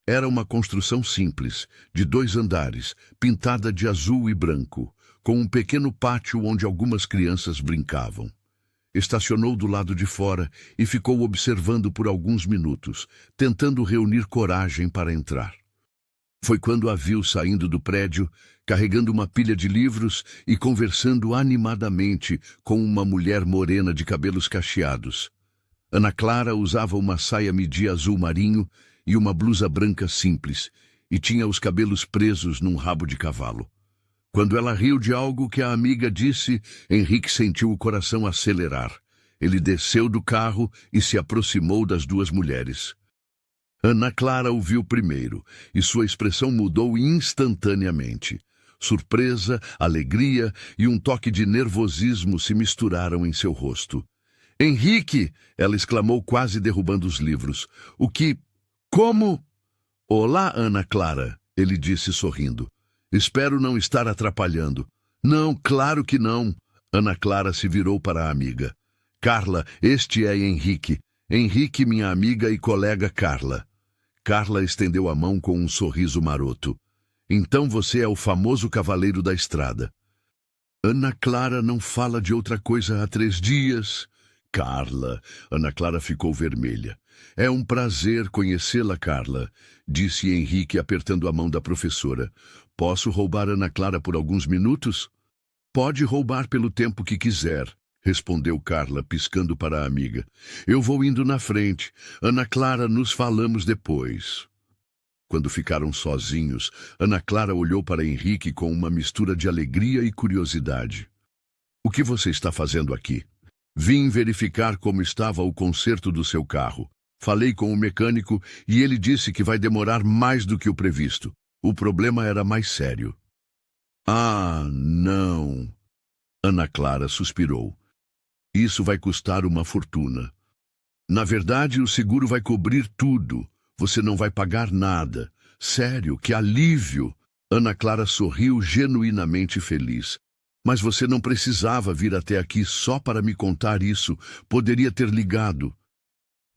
Era uma construção simples, de 2 andares, pintada de azul e branco, com um pequeno pátio onde algumas crianças brincavam. Estacionou do lado de fora e ficou observando por alguns minutos, tentando reunir coragem para entrar. Foi quando a viu saindo do prédio, carregando uma pilha de livros e conversando animadamente com uma mulher morena de cabelos cacheados. Ana Clara usava uma saia midi azul marinho e uma blusa branca simples, e tinha os cabelos presos num rabo de cavalo. Quando ela riu de algo que a amiga disse, Henrique sentiu o coração acelerar. Ele desceu do carro e se aproximou das 2 mulheres. Ana Clara o viu primeiro, e sua expressão mudou instantaneamente. Surpresa, alegria e um toque de nervosismo se misturaram em seu rosto. "Henrique!" ela exclamou, quase derrubando os livros. "O que... Como?" "Olá, Ana Clara", ele disse sorrindo. "Espero não estar atrapalhando." "Não, claro que não." Ana Clara se virou para a amiga. "Carla, este é Henrique. Henrique, minha amiga e colega Carla." Carla estendeu a mão com um sorriso maroto. "Então você é o famoso cavaleiro da estrada." "Ana Clara não fala de outra coisa há 3 dias." "Carla." Ana Clara ficou vermelha. "É um prazer conhecê-la, Carla", disse Henrique apertando a mão da professora. "Posso roubar Ana Clara por alguns minutos?" "Pode roubar pelo tempo que quiser", respondeu Carla, piscando para a amiga. "Eu vou indo na frente. Ana Clara, nos falamos depois." Quando ficaram sozinhos, Ana Clara olhou para Henrique com uma mistura de alegria e curiosidade. "O que você está fazendo aqui?" "Vim verificar como estava o conserto do seu carro. Falei com o mecânico e ele disse que vai demorar mais do que o previsto. O problema era mais sério." "Ah, não." Ana Clara suspirou. Isso vai custar uma fortuna. Na verdade, o seguro vai cobrir tudo. Você não vai pagar nada. Sério, que alívio! Ana Clara sorriu genuinamente feliz. Mas você não precisava vir até aqui só para me contar isso. Poderia ter ligado.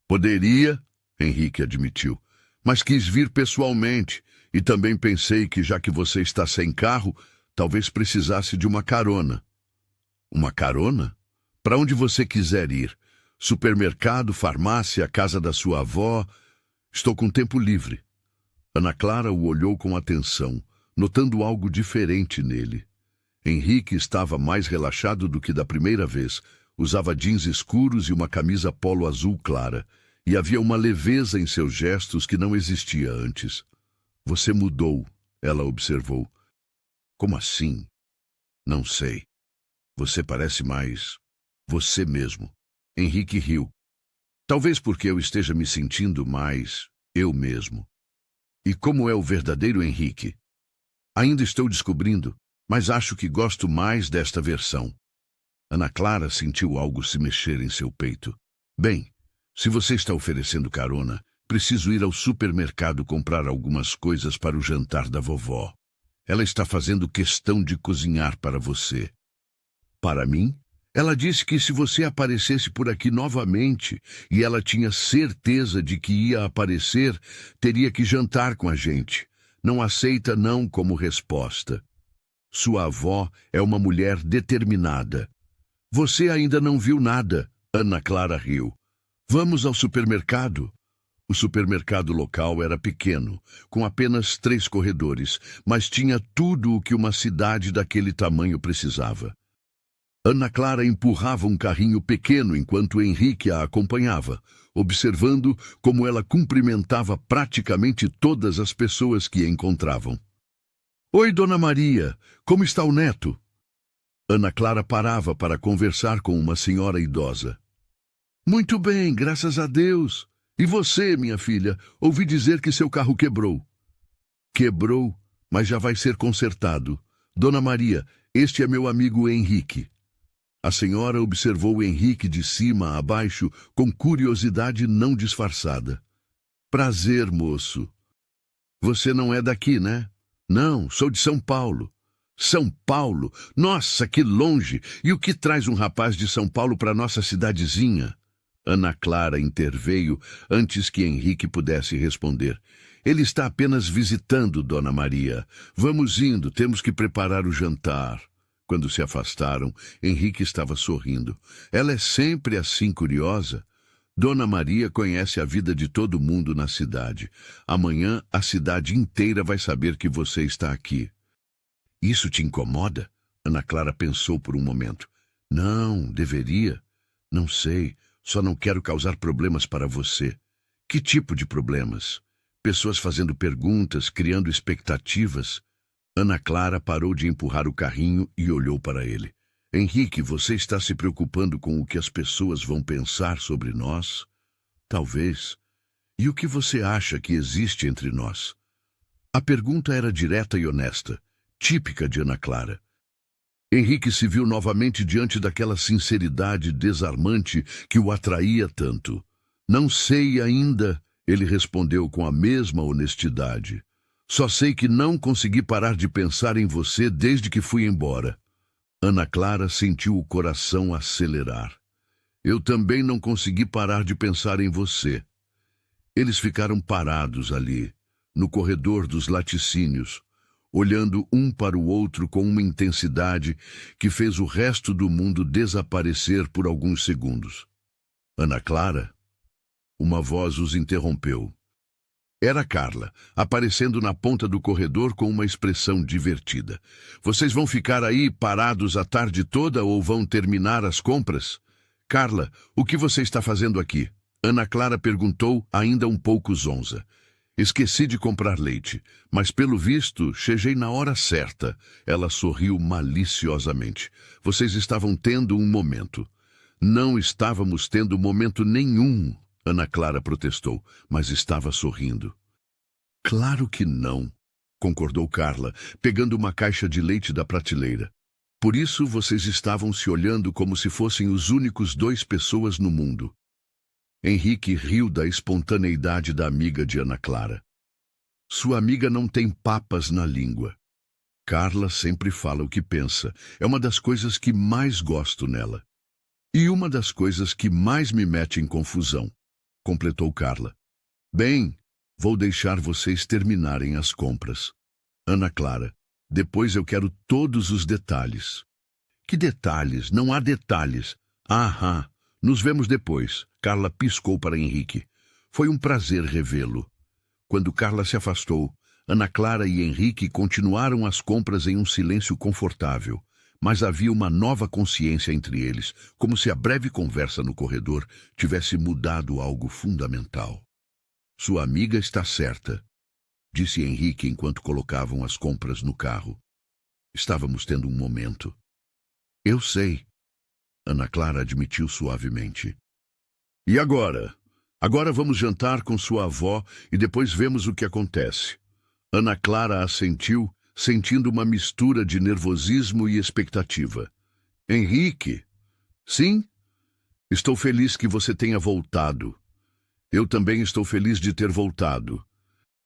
Poderia, Henrique admitiu, mas quis vir pessoalmente. E também pensei que, já que você está sem carro, talvez precisasse de uma carona. Uma carona? Para onde você quiser ir. Supermercado, farmácia, casa da sua avó. Estou com tempo livre. Ana Clara o olhou com atenção, notando algo diferente nele. Henrique estava mais relaxado do que da primeira vez. Usava jeans escuros e uma camisa polo azul clara. E havia uma leveza em seus gestos que não existia antes. Você mudou, ela observou. Como assim? Não sei. Você parece mais você mesmo. Henrique riu. Talvez porque eu esteja me sentindo mais eu mesmo. E como é o verdadeiro Henrique? Ainda estou descobrindo, mas acho que gosto mais desta versão. Ana Clara sentiu algo se mexer em seu peito. Bem, se você está oferecendo carona, preciso ir ao supermercado comprar algumas coisas para o jantar da vovó. Ela está fazendo questão de cozinhar para você. Para mim? Ela disse que se você aparecesse por aqui novamente, e ela tinha certeza de que ia aparecer, teria que jantar com a gente. Não aceita não como resposta. Sua avó é uma mulher determinada. Você ainda não viu nada, Ana Clara riu. Vamos ao supermercado? O supermercado local era pequeno, com apenas 3 corredores, mas tinha tudo o que uma cidade daquele tamanho precisava. Ana Clara empurrava um carrinho pequeno enquanto Henrique a acompanhava, observando como ela cumprimentava praticamente todas as pessoas que encontravam. Oi, Dona Maria, como está o neto? Ana Clara parava para conversar com uma senhora idosa. Muito bem, graças a Deus. E você, minha filha, ouvi dizer que seu carro quebrou. Quebrou, mas já vai ser consertado. Dona Maria, este é meu amigo Henrique. A senhora observou Henrique de cima a baixo com curiosidade não disfarçada. Prazer, moço. Você não é daqui, né? Não, sou de São Paulo. São Paulo? Nossa, que longe! E o que traz um rapaz de São Paulo para nossa cidadezinha? Ana Clara interveio antes que Henrique pudesse responder. Ele está apenas visitando, Dona Maria. Vamos indo, temos que preparar o jantar. Quando se afastaram, Henrique estava sorrindo. Ela é sempre assim curiosa. Dona Maria conhece a vida de todo mundo na cidade. Amanhã a cidade inteira vai saber que você está aqui. Isso te incomoda? Ana Clara pensou por um momento. Não, deveria. Não sei, só não quero causar problemas para você. Que tipo de problemas? Pessoas fazendo perguntas, criando expectativas. Ana Clara parou de empurrar o carrinho e olhou para ele. Henrique, você está se preocupando com o que as pessoas vão pensar sobre nós? Talvez. E o que você acha que existe entre nós? A pergunta era direta e honesta, típica de Ana Clara. Henrique se viu novamente diante daquela sinceridade desarmante que o atraía tanto. Não sei ainda, ele respondeu com a mesma honestidade. Só sei que não consegui parar de pensar em você desde que fui embora. Ana Clara sentiu o coração acelerar. Eu também não consegui parar de pensar em você. Eles ficaram parados ali, no corredor dos laticínios, olhando um para o outro com uma intensidade que fez o resto do mundo desaparecer por alguns segundos. Ana Clara? Uma voz os interrompeu. Era Carla, aparecendo na ponta do corredor com uma expressão divertida. Vocês vão ficar aí parados a tarde toda ou vão terminar as compras? Carla, o que você está fazendo aqui? Ana Clara perguntou, ainda um pouco zonza. Esqueci de comprar leite, mas pelo visto, cheguei na hora certa. Ela sorriu maliciosamente. Vocês estavam tendo um momento. Não estávamos tendo momento nenhum. Ana Clara protestou, mas estava sorrindo. Claro que não, concordou Carla, pegando uma caixa de leite da prateleira. Por isso vocês estavam se olhando como se fossem os únicos dois pessoas no mundo. Henrique riu da espontaneidade da amiga de Ana Clara. Sua amiga não tem papas na língua. Carla sempre fala o que pensa. É uma das coisas que mais gosto nela. E uma das coisas que mais me mete em confusão, completou Carla. Bem, vou deixar vocês terminarem as compras. Ana Clara, depois eu quero todos os detalhes. Que detalhes? Não há detalhes. Aham, nos vemos depois. Carla piscou para Henrique. Foi um prazer revê-lo. Quando Carla se afastou, Ana Clara e Henrique continuaram as compras em um silêncio confortável, mas havia uma nova consciência entre eles, como se a breve conversa no corredor tivesse mudado algo fundamental. Sua amiga está certa, disse Henrique enquanto colocavam as compras no carro. Estávamos tendo um momento. Eu sei, Ana Clara admitiu suavemente. E agora? Agora vamos jantar com sua avó e depois vemos o que acontece. Ana Clara assentiu, sentindo uma mistura de nervosismo e expectativa. Henrique? Sim? Estou feliz que você tenha voltado. Eu também estou feliz de ter voltado.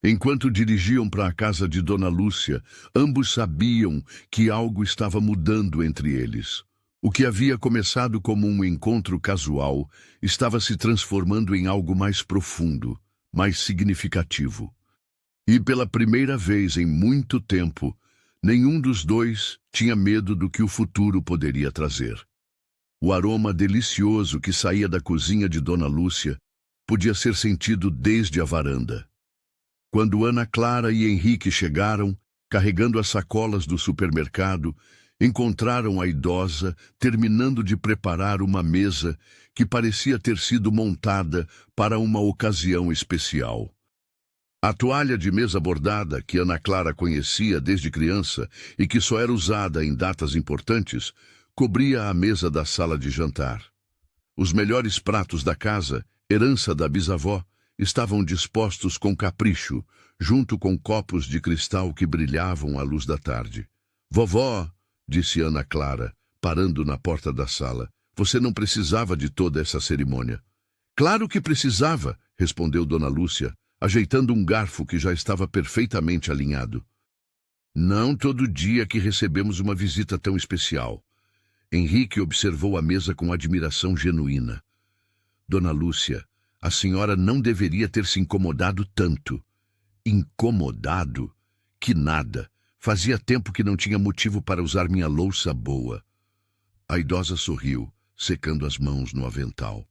Enquanto dirigiam para a casa de Dona Lúcia, ambos sabiam que algo estava mudando entre eles. O que havia começado como um encontro casual estava se transformando em algo mais profundo, mais significativo. E pela primeira vez em muito tempo, nenhum dos dois tinha medo do que o futuro poderia trazer. O aroma delicioso que saía da cozinha de Dona Lúcia podia ser sentido desde a varanda. Quando Ana Clara e Henrique chegaram, carregando as sacolas do supermercado, encontraram a idosa terminando de preparar uma mesa que parecia ter sido montada para uma ocasião especial. A toalha de mesa bordada, que Ana Clara conhecia desde criança e que só era usada em datas importantes, cobria a mesa da sala de jantar. Os melhores pratos da casa, herança da bisavó, estavam dispostos com capricho, junto com copos de cristal que brilhavam à luz da tarde. Vovó, disse Ana Clara, parando na porta da sala, você não precisava de toda essa cerimônia. Claro que precisava, respondeu Dona Lúcia, ajeitando um garfo que já estava perfeitamente alinhado. Não todo dia que recebemos uma visita tão especial. Henrique observou a mesa com admiração genuína. Dona Lúcia, a senhora não deveria ter se incomodado tanto. Incomodado? Que nada. Fazia tempo que não tinha motivo para usar minha louça boa. A idosa sorriu, secando as mãos no avental.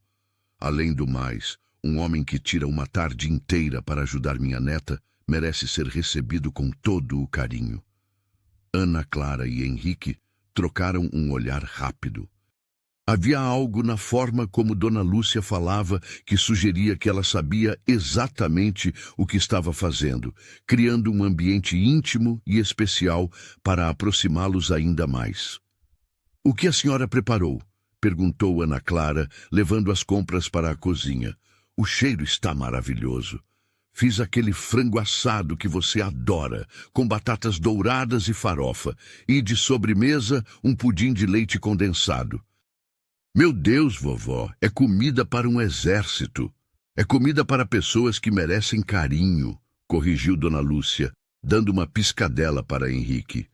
Além do mais, um homem que tira uma tarde inteira para ajudar minha neta merece ser recebido com todo o carinho. Ana Clara e Henrique trocaram um olhar rápido. Havia algo na forma como Dona Lúcia falava que sugeria que ela sabia exatamente o que estava fazendo, criando um ambiente íntimo e especial para aproximá-los ainda mais. O que a senhora preparou? Perguntou Ana Clara, levando as compras para a cozinha. O cheiro está maravilhoso. Fiz aquele frango assado que você adora, com batatas douradas e farofa, e de sobremesa um pudim de leite condensado. Meu Deus, vovó, é comida para um exército. É comida para pessoas que merecem carinho, corrigiu Dona Lúcia, dando uma piscadela para Henrique.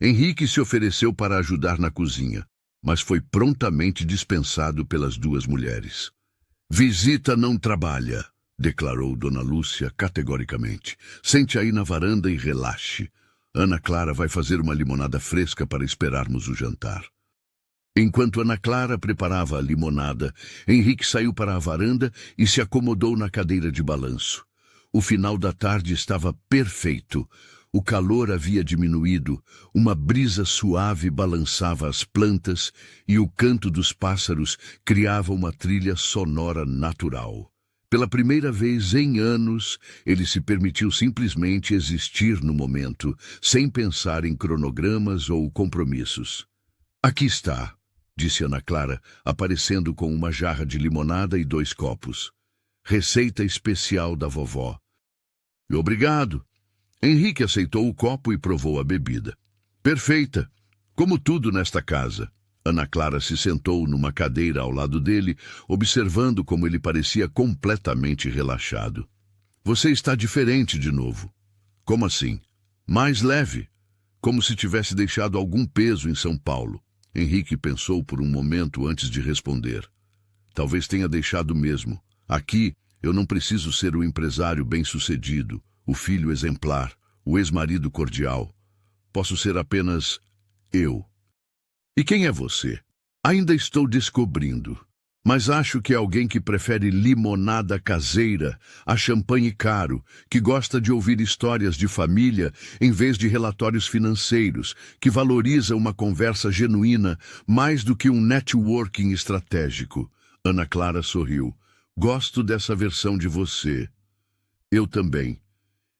Henrique se ofereceu para ajudar na cozinha, mas foi prontamente dispensado pelas duas mulheres. Visita não trabalha, declarou Dona Lúcia categoricamente. Sente aí na varanda e relaxe. Ana Clara vai fazer uma limonada fresca para esperarmos o jantar. Enquanto Ana Clara preparava a limonada, Henrique saiu para a varanda e se acomodou na cadeira de balanço. O final da tarde estava perfeito. O calor havia diminuído, uma brisa suave balançava as plantas e o canto dos pássaros criava uma trilha sonora natural. Pela primeira vez em anos, ele se permitiu simplesmente existir no momento, sem pensar em cronogramas ou compromissos. Aqui está, disse Ana Clara, aparecendo com uma jarra de limonada e 2 copos. Receita especial da vovó. Obrigado. Henrique aceitou o copo e provou a bebida. Perfeita. Como tudo nesta casa. Ana Clara se sentou numa cadeira ao lado dele, observando como ele parecia completamente relaxado. Você está diferente de novo. Como assim? Mais leve. Como se tivesse deixado algum peso em São Paulo. Henrique pensou por um momento antes de responder. Talvez tenha deixado mesmo. Aqui, eu não preciso ser o empresário bem-sucedido, o filho exemplar, o ex-marido cordial. Posso ser apenas eu. E quem é você? Ainda estou descobrindo. Mas acho que é alguém que prefere limonada caseira a champanhe caro, que gosta de ouvir histórias de família em vez de relatórios financeiros, que valoriza uma conversa genuína mais do que um networking estratégico. Ana Clara sorriu. Gosto dessa versão de você. Eu também.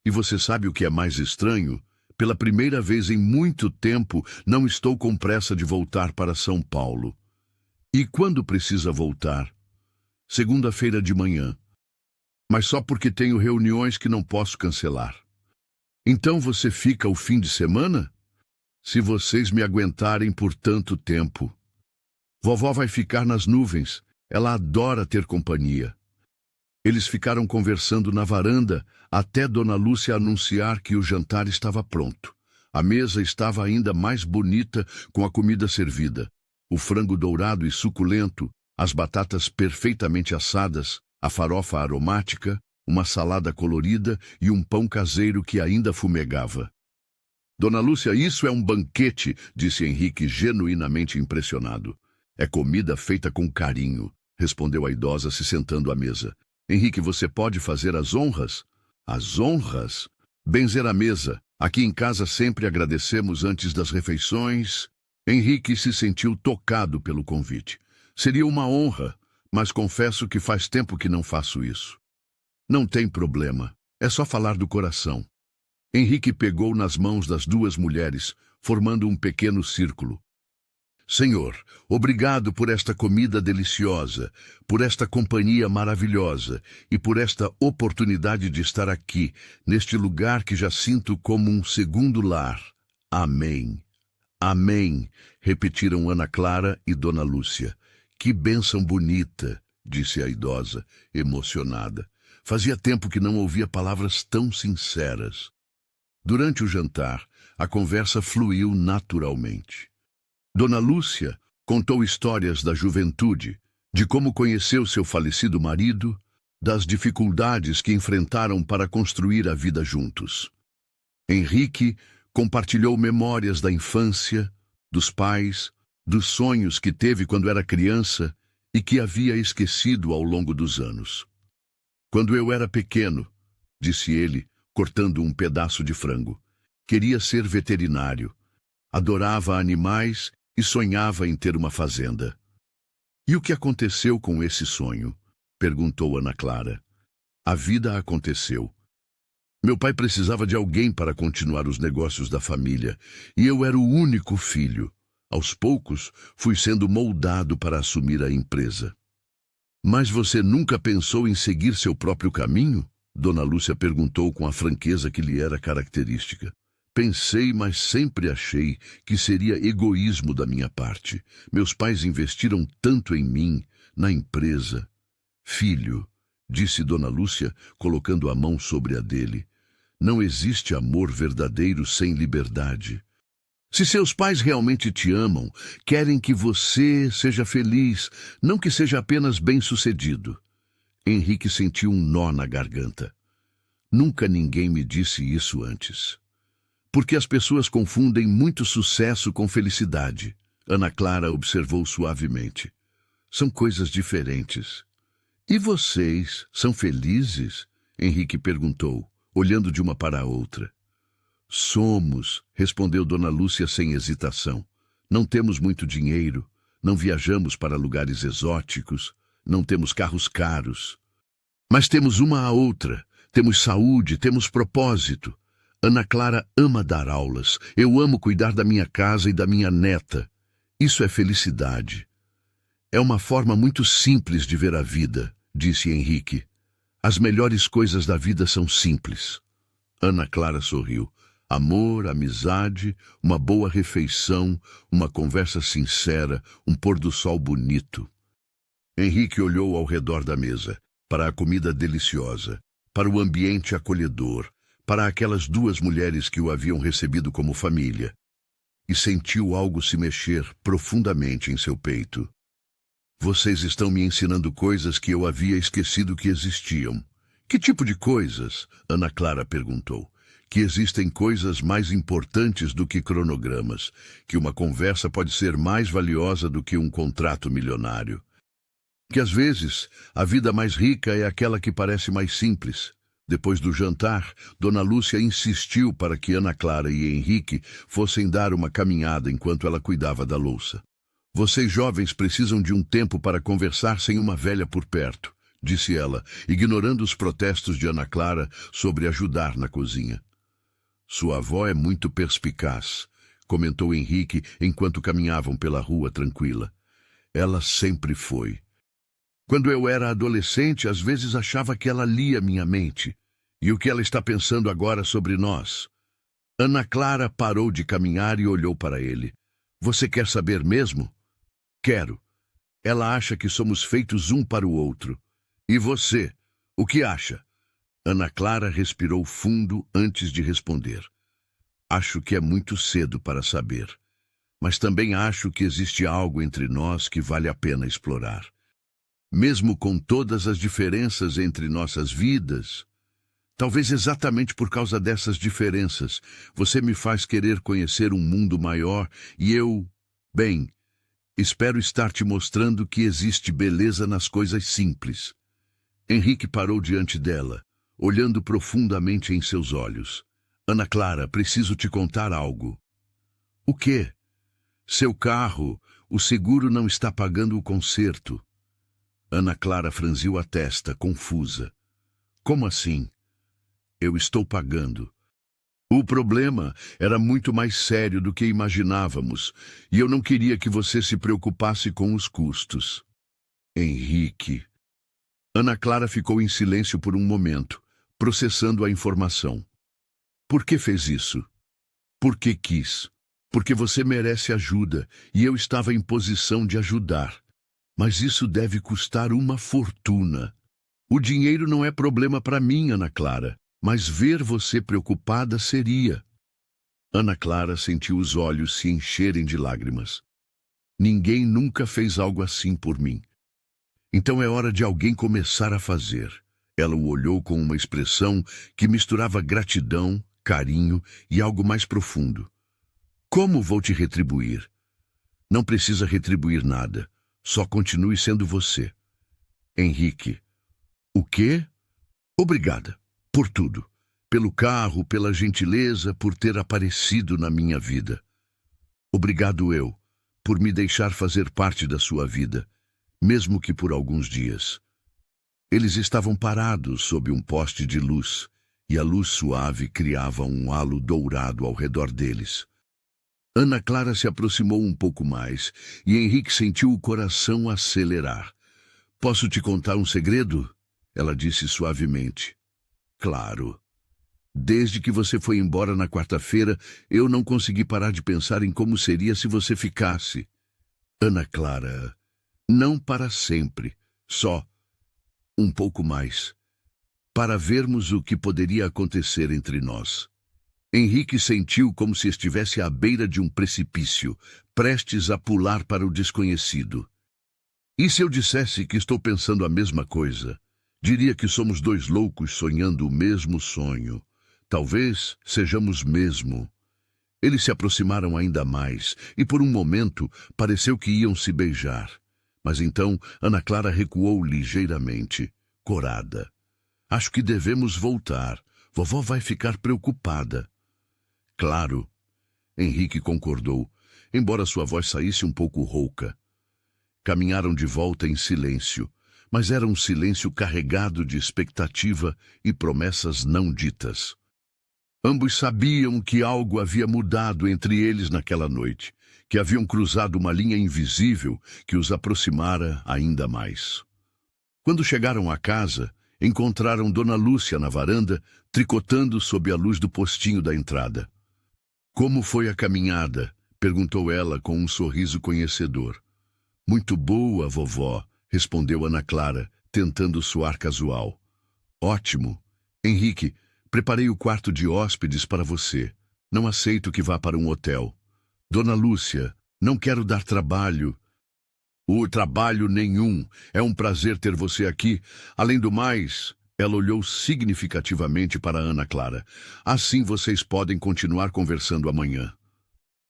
E você sabe o que é mais estranho? Pela primeira vez em muito tempo, não estou com pressa de voltar para São Paulo. E quando precisa voltar? Segunda-feira de manhã. Mas só porque tenho reuniões que não posso cancelar. Então você fica o fim de semana? Se vocês me aguentarem por tanto tempo. Vovó vai ficar nas nuvens. Ela adora ter companhia. Eles ficaram conversando na varanda até Dona Lúcia anunciar que o jantar estava pronto. A mesa estava ainda mais bonita com a comida servida. O frango dourado e suculento, as batatas perfeitamente assadas, a farofa aromática, uma salada colorida e um pão caseiro que ainda fumegava. Dona Lúcia, isso é um banquete, disse Henrique genuinamente impressionado. É comida feita com carinho, respondeu a idosa se sentando à mesa. Henrique, você pode fazer as honras? As honras? Benzer a mesa. Aqui em casa sempre agradecemos antes das refeições. Henrique se sentiu tocado pelo convite. Seria uma honra, mas confesso que faz tempo que não faço isso. Não tem problema, é só falar do coração. Henrique pegou nas mãos das duas mulheres, formando um pequeno círculo. Senhor, obrigado por esta comida deliciosa, por esta companhia maravilhosa e por esta oportunidade de estar aqui, neste lugar que já sinto como um segundo lar. Amém. Amém, repetiram Ana Clara e Dona Lúcia. Que bênção bonita, disse a idosa, emocionada. Fazia tempo que não ouvia palavras tão sinceras. Durante o jantar, a conversa fluiu naturalmente. Dona Lúcia contou histórias da juventude, de como conheceu seu falecido marido, das dificuldades que enfrentaram para construir a vida juntos. Henrique compartilhou memórias da infância, dos pais, dos sonhos que teve quando era criança e que havia esquecido ao longo dos anos. Quando eu era pequeno, disse ele, cortando um pedaço de frango, queria ser veterinário. Adorava animais e sonhava em ter uma fazenda. E o que aconteceu com esse sonho? Perguntou Ana Clara. A vida aconteceu. Meu pai precisava de alguém para continuar os negócios da família, e eu era o único filho. Aos poucos, fui sendo moldado para assumir a empresa. Mas você nunca pensou em seguir seu próprio caminho? Dona Lúcia perguntou com a franqueza que lhe era característica. Pensei, mas sempre achei que seria egoísmo da minha parte. Meus pais investiram tanto em mim, na empresa. Filho, disse Dona Lúcia, colocando a mão sobre a dele, não existe amor verdadeiro sem liberdade. Se seus pais realmente te amam, querem que você seja feliz, não que seja apenas bem-sucedido. Henrique sentiu um nó na garganta. Nunca ninguém me disse isso antes. Porque as pessoas confundem muito sucesso com felicidade. Ana Clara observou suavemente. São coisas diferentes. E vocês são felizes? Henrique perguntou, olhando de uma para a outra. Somos, respondeu Dona Lúcia sem hesitação. Não temos muito dinheiro, não viajamos para lugares exóticos, não temos carros caros. Mas temos uma a outra, temos saúde, temos propósito. Ana Clara ama dar aulas, eu amo cuidar da minha casa e da minha neta. Isso é felicidade. É uma forma muito simples de ver a vida, disse Henrique. As melhores coisas da vida são simples. Ana Clara sorriu. Amor, amizade, uma boa refeição, uma conversa sincera, um pôr-do-sol bonito. Henrique olhou ao redor da mesa, para a comida deliciosa, para o ambiente acolhedor, para aquelas duas mulheres que o haviam recebido como família, e sentiu algo se mexer profundamente em seu peito. Vocês estão me ensinando coisas que eu havia esquecido que existiam. Que tipo de coisas? Ana Clara perguntou. Que existem coisas mais importantes do que cronogramas, que uma conversa pode ser mais valiosa do que um contrato milionário. Que às vezes a vida mais rica é aquela que parece mais simples. Depois do jantar, Dona Lúcia insistiu para que Ana Clara e Henrique fossem dar uma caminhada enquanto ela cuidava da louça. Vocês jovens precisam de um tempo para conversar sem uma velha por perto, disse ela, ignorando os protestos de Ana Clara sobre ajudar na cozinha. Sua avó é muito perspicaz, comentou Henrique enquanto caminhavam pela rua tranquila. Ela sempre foi. Quando eu era adolescente, às vezes achava que ela lia minha mente. E o que ela está pensando agora sobre nós? Ana Clara parou de caminhar e olhou para ele. Você quer saber mesmo? Quero. Ela acha que somos feitos um para o outro. E você? O que acha? Ana Clara respirou fundo antes de responder. Acho que é muito cedo para saber. Mas também acho que existe algo entre nós que vale a pena explorar. Mesmo com todas as diferenças entre nossas vidas, talvez exatamente por causa dessas diferenças, você me faz querer conhecer um mundo maior e espero estar te mostrando que existe beleza nas coisas simples. Henrique parou diante dela, olhando profundamente em seus olhos. Ana Clara, preciso te contar algo. O quê? Seu carro, o seguro não está pagando o conserto. Ana Clara franziu a testa, confusa. Como assim? Eu estou pagando. O problema era muito mais sério do que imaginávamos, e eu não queria que você se preocupasse com os custos. Henrique. Ana Clara ficou em silêncio por um momento, processando a informação. Por que fez isso? Porque quis. Porque você merece ajuda, e eu estava em posição de ajudar. Mas isso deve custar uma fortuna. O dinheiro não é problema para mim, Ana Clara, mas ver você preocupada seria. Ana Clara sentiu os olhos se encherem de lágrimas. Ninguém nunca fez algo assim por mim. Então é hora de alguém começar a fazer. Ela o olhou com uma expressão que misturava gratidão, carinho e algo mais profundo. Como vou te retribuir? Não precisa retribuir nada. Só continue sendo você. Henrique. O quê? Obrigada. Por tudo. Pelo carro, pela gentileza, por ter aparecido na minha vida. Obrigado eu, por me deixar fazer parte da sua vida, mesmo que por alguns dias. Eles estavam parados sob um poste de luz, e a luz suave criava um halo dourado ao redor deles. Ana Clara se aproximou um pouco mais, e Henrique sentiu o coração acelerar. Posso te contar um segredo? Ela disse suavemente. Claro. Desde que você foi embora na quarta-feira, eu não consegui parar de pensar em como seria se você ficasse. Ana Clara, não para sempre, só um pouco mais, para vermos o que poderia acontecer entre nós. Henrique sentiu como se estivesse à beira de um precipício, prestes a pular para o desconhecido. E se eu dissesse que estou pensando a mesma coisa? Diria que somos dois loucos sonhando o mesmo sonho. Talvez sejamos mesmo. Eles se aproximaram ainda mais, e por um momento pareceu que iam se beijar. Mas então Ana Clara recuou ligeiramente, corada. Acho que devemos voltar. Vovó vai ficar preocupada. Claro. Henrique concordou, embora sua voz saísse um pouco rouca. Caminharam de volta em silêncio, mas era um silêncio carregado de expectativa e promessas não ditas. Ambos sabiam que algo havia mudado entre eles naquela noite, que haviam cruzado uma linha invisível que os aproximara ainda mais. Quando chegaram à casa, encontraram Dona Lúcia na varanda, tricotando sob a luz do postinho da entrada. Como foi a caminhada? Perguntou ela com um sorriso conhecedor. Muito boa, vovó, respondeu Ana Clara, tentando soar casual. Ótimo. Henrique, preparei o quarto de hóspedes para você. Não aceito que vá para um hotel. Dona Lúcia, não quero dar trabalho. O trabalho nenhum. É um prazer ter você aqui. Além do mais, ela olhou significativamente para Ana Clara. Assim vocês podem continuar conversando amanhã.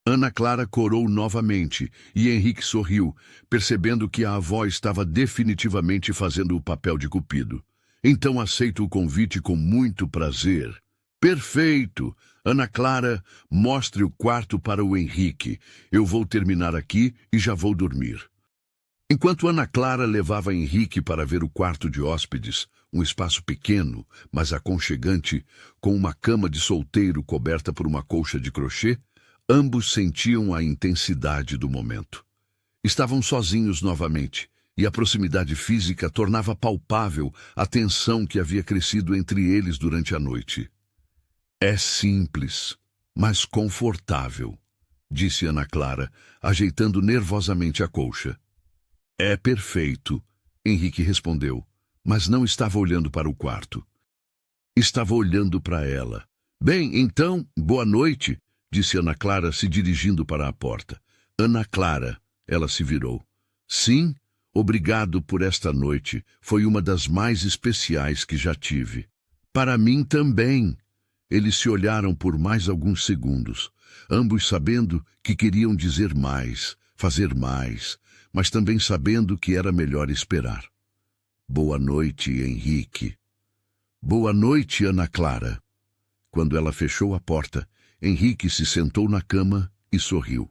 Ana Clara corou novamente e Henrique sorriu, percebendo que a avó estava definitivamente fazendo o papel de cupido. Então aceito o convite com muito prazer. Perfeito! Ana Clara, mostre o quarto para o Henrique. Eu vou terminar aqui e já vou dormir. Enquanto Ana Clara levava Henrique para ver o quarto de hóspedes, um espaço pequeno, mas aconchegante, com uma cama de solteiro coberta por uma colcha de crochê, ambos sentiam a intensidade do momento. Estavam sozinhos novamente, e a proximidade física tornava palpável a tensão que havia crescido entre eles durante a noite. É simples, mas confortável, disse Ana Clara, ajeitando nervosamente a colcha. É perfeito, Henrique respondeu, mas não estava olhando para o quarto. Estava olhando para ela. Bem, então, boa noite, disse Ana Clara, se dirigindo para a porta. Ana Clara, ela se virou. Sim, obrigado por esta noite. Foi uma das mais especiais que já tive. Para mim também. Eles se olharam por mais alguns segundos, ambos sabendo que queriam dizer mais, fazer mais, mas também sabendo que era melhor esperar. Boa noite, Henrique. Boa noite, Ana Clara. Quando ela fechou a porta, Henrique se sentou na cama e sorriu.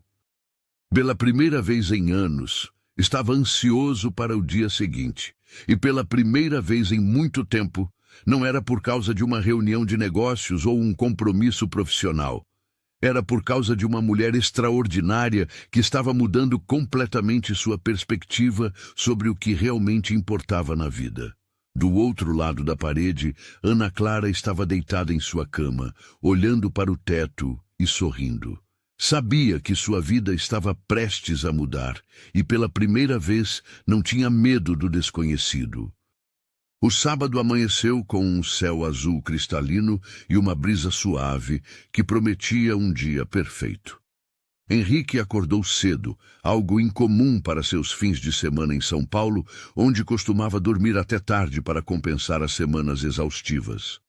Pela primeira vez em anos, estava ansioso para o dia seguinte. E pela primeira vez em muito tempo, não era por causa de uma reunião de negócios ou um compromisso profissional. Era por causa de uma mulher extraordinária que estava mudando completamente sua perspectiva sobre o que realmente importava na vida. Do outro lado da parede, Ana Clara estava deitada em sua cama, olhando para o teto e sorrindo. Sabia que sua vida estava prestes a mudar e, pela primeira vez, não tinha medo do desconhecido. O sábado amanheceu com um céu azul cristalino e uma brisa suave que prometia um dia perfeito. Henrique acordou cedo, algo incomum para seus fins de semana em São Paulo, onde costumava dormir até tarde para compensar as semanas exaustivas.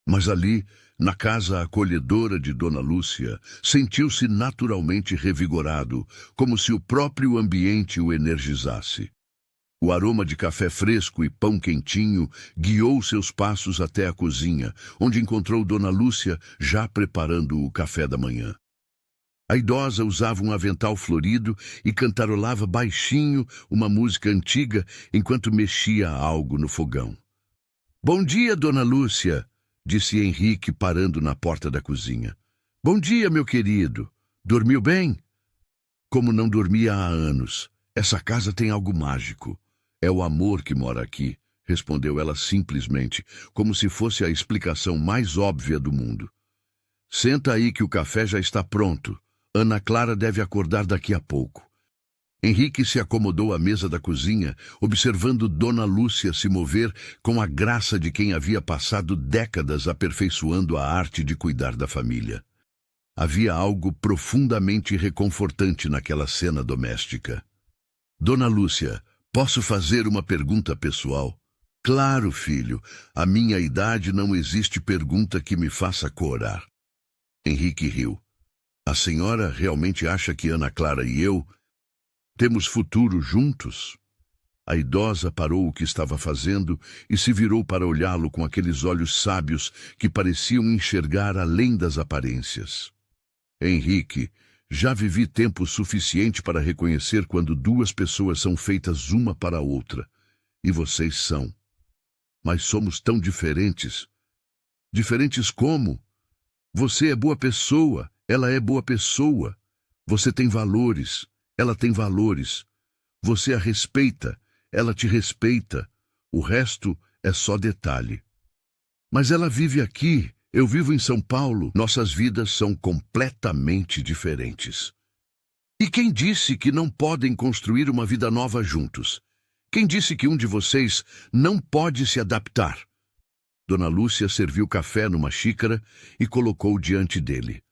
Mas ali, na casa acolhedora de Dona Lúcia, sentiu-se naturalmente revigorado, como se o próprio ambiente o energizasse. O aroma de café fresco e pão quentinho guiou seus passos até a cozinha, onde encontrou Dona Lúcia já preparando o café da manhã. A idosa usava um avental florido e cantarolava baixinho uma música antiga enquanto mexia algo no fogão. Bom dia, Dona Lúcia, disse Henrique parando na porta da cozinha. Bom dia, meu querido. Dormiu bem? Como não dormia há anos. Essa casa tem algo mágico. É o amor que mora aqui, respondeu ela simplesmente, como se fosse a explicação mais óbvia do mundo. Senta aí que o café já está pronto. Ana Clara deve acordar daqui a pouco. Henrique se acomodou à mesa da cozinha, observando Dona Lúcia se mover com a graça de quem havia passado décadas aperfeiçoando a arte de cuidar da família. Havia algo profundamente reconfortante naquela cena doméstica. Dona Lúcia, posso fazer uma pergunta pessoal? Claro, filho. À minha idade não existe pergunta que me faça corar. Henrique riu. A senhora realmente acha que Ana Clara e eu temos futuro juntos? A idosa parou o que estava fazendo e se virou para olhá-lo com aqueles olhos sábios que pareciam enxergar além das aparências. Henrique, já vivi tempo suficiente para reconhecer quando duas pessoas são feitas uma para a outra. E vocês são. Mas somos tão diferentes. Diferentes como? Você é boa pessoa, ela é boa pessoa. Você tem valores, ela tem valores. Você a respeita, ela te respeita. O resto é só detalhe. Mas ela vive aqui, Eu vivo em São Paulo. Nossas vidas são completamente diferentes. E quem disse que não podem construir uma vida nova juntos? Quem disse que um de vocês não pode se adaptar? Dona Lúcia serviu café numa xícara e colocou diante dele.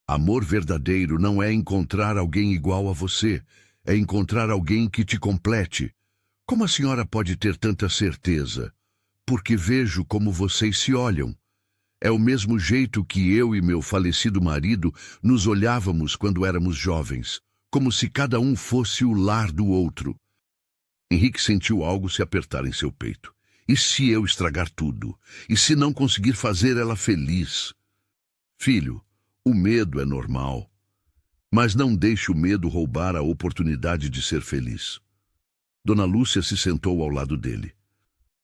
Amor verdadeiro não é encontrar alguém igual a você, é encontrar alguém que te complete. Como a senhora pode ter tanta certeza? Porque vejo como vocês se olham. É o mesmo jeito que eu e meu falecido marido nos olhávamos quando éramos jovens, como se cada um fosse o lar do outro. Henrique sentiu algo se apertar em seu peito. E se eu estragar tudo? E se não conseguir fazer ela feliz? Filho, o medo é normal. Mas não deixe o medo roubar a oportunidade de ser feliz. Dona Lúcia se sentou ao lado dele.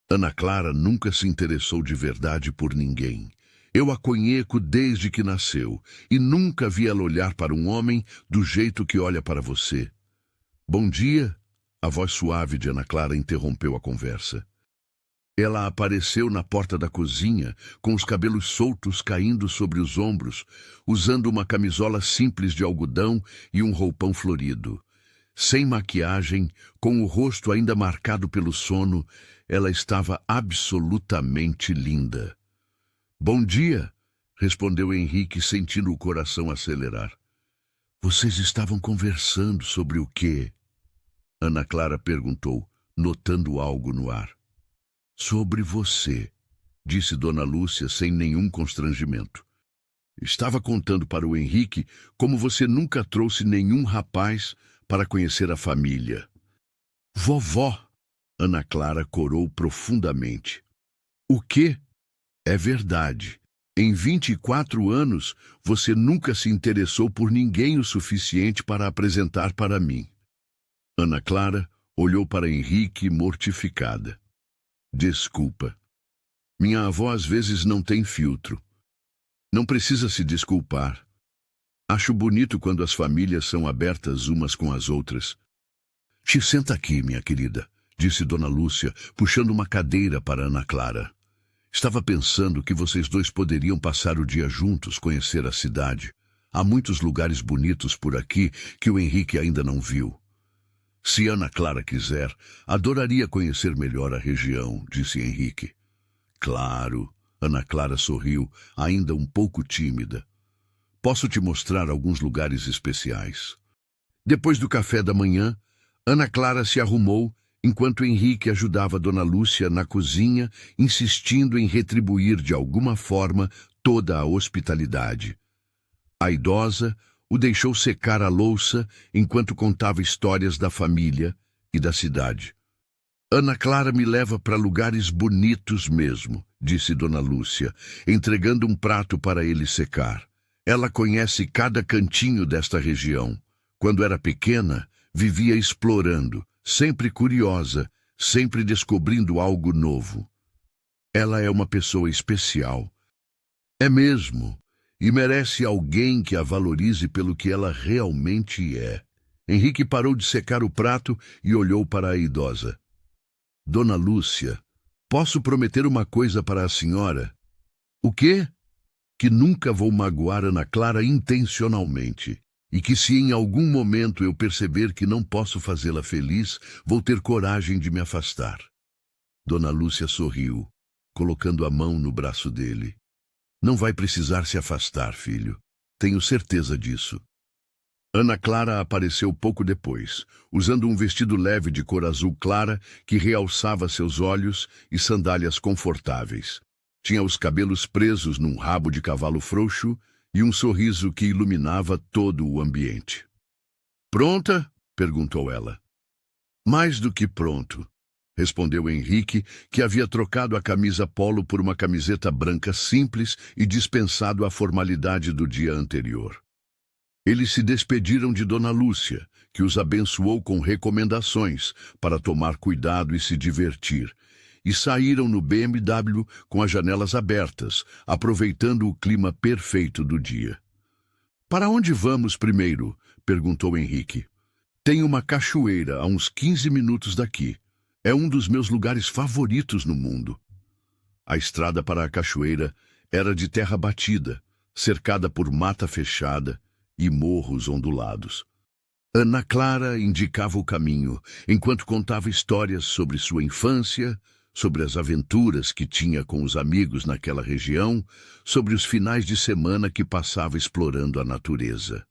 Ana Clara nunca se interessou de verdade por ninguém. Eu a conheço desde que nasceu e nunca vi ela olhar para um homem do jeito que olha para você. Bom dia. A voz suave de Ana Clara interrompeu a conversa. Ela apareceu na porta da cozinha, com os cabelos soltos caindo sobre os ombros, usando uma camisola simples de algodão e um roupão florido. Sem maquiagem, com o rosto ainda marcado pelo sono, ela estava absolutamente linda. Bom dia, respondeu Henrique, sentindo o coração acelerar. Vocês estavam conversando sobre o quê? Ana Clara perguntou, notando algo no ar. Sobre você, disse Dona Lúcia sem nenhum constrangimento. Estava contando para o Henrique como você nunca trouxe nenhum rapaz para conhecer a família. Vovó, Ana Clara corou profundamente. O quê? É verdade. Em 24 anos, você nunca se interessou por ninguém o suficiente para apresentar para mim. Ana Clara olhou para Henrique mortificada. Desculpa. Minha avó às vezes não tem filtro. Não precisa se desculpar. Acho bonito quando as famílias são abertas umas com as outras. Te senta aqui, minha querida, disse Dona Lúcia, puxando uma cadeira para Ana Clara. Estava pensando que vocês dois poderiam passar o dia juntos, conhecer a cidade. Há muitos lugares bonitos por aqui que o Henrique ainda não viu. Se Ana Clara quiser, adoraria conhecer melhor a região, disse Henrique. Claro, Ana Clara sorriu, ainda um pouco tímida. Posso te mostrar alguns lugares especiais. Depois do café da manhã, Ana Clara se arrumou, enquanto Henrique ajudava Dona Lúcia na cozinha, insistindo em retribuir de alguma forma toda a hospitalidade. A idosa o deixou secar a louça enquanto contava histórias da família e da cidade. Ana Clara me leva para lugares bonitos mesmo, disse Dona Lúcia, entregando um prato para ele secar. Ela conhece cada cantinho desta região. Quando era pequena, vivia explorando, sempre curiosa, sempre descobrindo algo novo. Ela é uma pessoa especial. É mesmo. E merece alguém que a valorize pelo que ela realmente é. Henrique parou de secar o prato e olhou para a idosa. Dona Lúcia, posso prometer uma coisa para a senhora? O quê? Que nunca vou magoar Ana Clara intencionalmente. E que se em algum momento eu perceber que não posso fazê-la feliz, vou ter coragem de me afastar. Dona Lúcia sorriu, colocando a mão no braço dele. Não vai precisar se afastar, filho. Tenho certeza disso. Ana Clara apareceu pouco depois, usando um vestido leve de cor azul clara que realçava seus olhos e sandálias confortáveis. Tinha os cabelos presos num rabo de cavalo frouxo e um sorriso que iluminava todo o ambiente. Pronta? Perguntou ela. Mais do que pronto, respondeu Henrique, que havia trocado a camisa polo por uma camiseta branca simples e dispensado a formalidade do dia anterior. Eles se despediram de Dona Lúcia, que os abençoou com recomendações para tomar cuidado e se divertir, e saíram no BMW com as janelas abertas, aproveitando o clima perfeito do dia. Para onde vamos primeiro? Perguntou Henrique. Tem uma cachoeira a uns 15 minutos daqui. É um dos meus lugares favoritos no mundo. A estrada para a cachoeira Era de terra batida, cercada por mata fechada e morros ondulados. Ana Clara indicava o caminho, enquanto contava histórias sobre sua infância, sobre as aventuras que tinha com os amigos naquela região, sobre os finais de semana que passava explorando a natureza.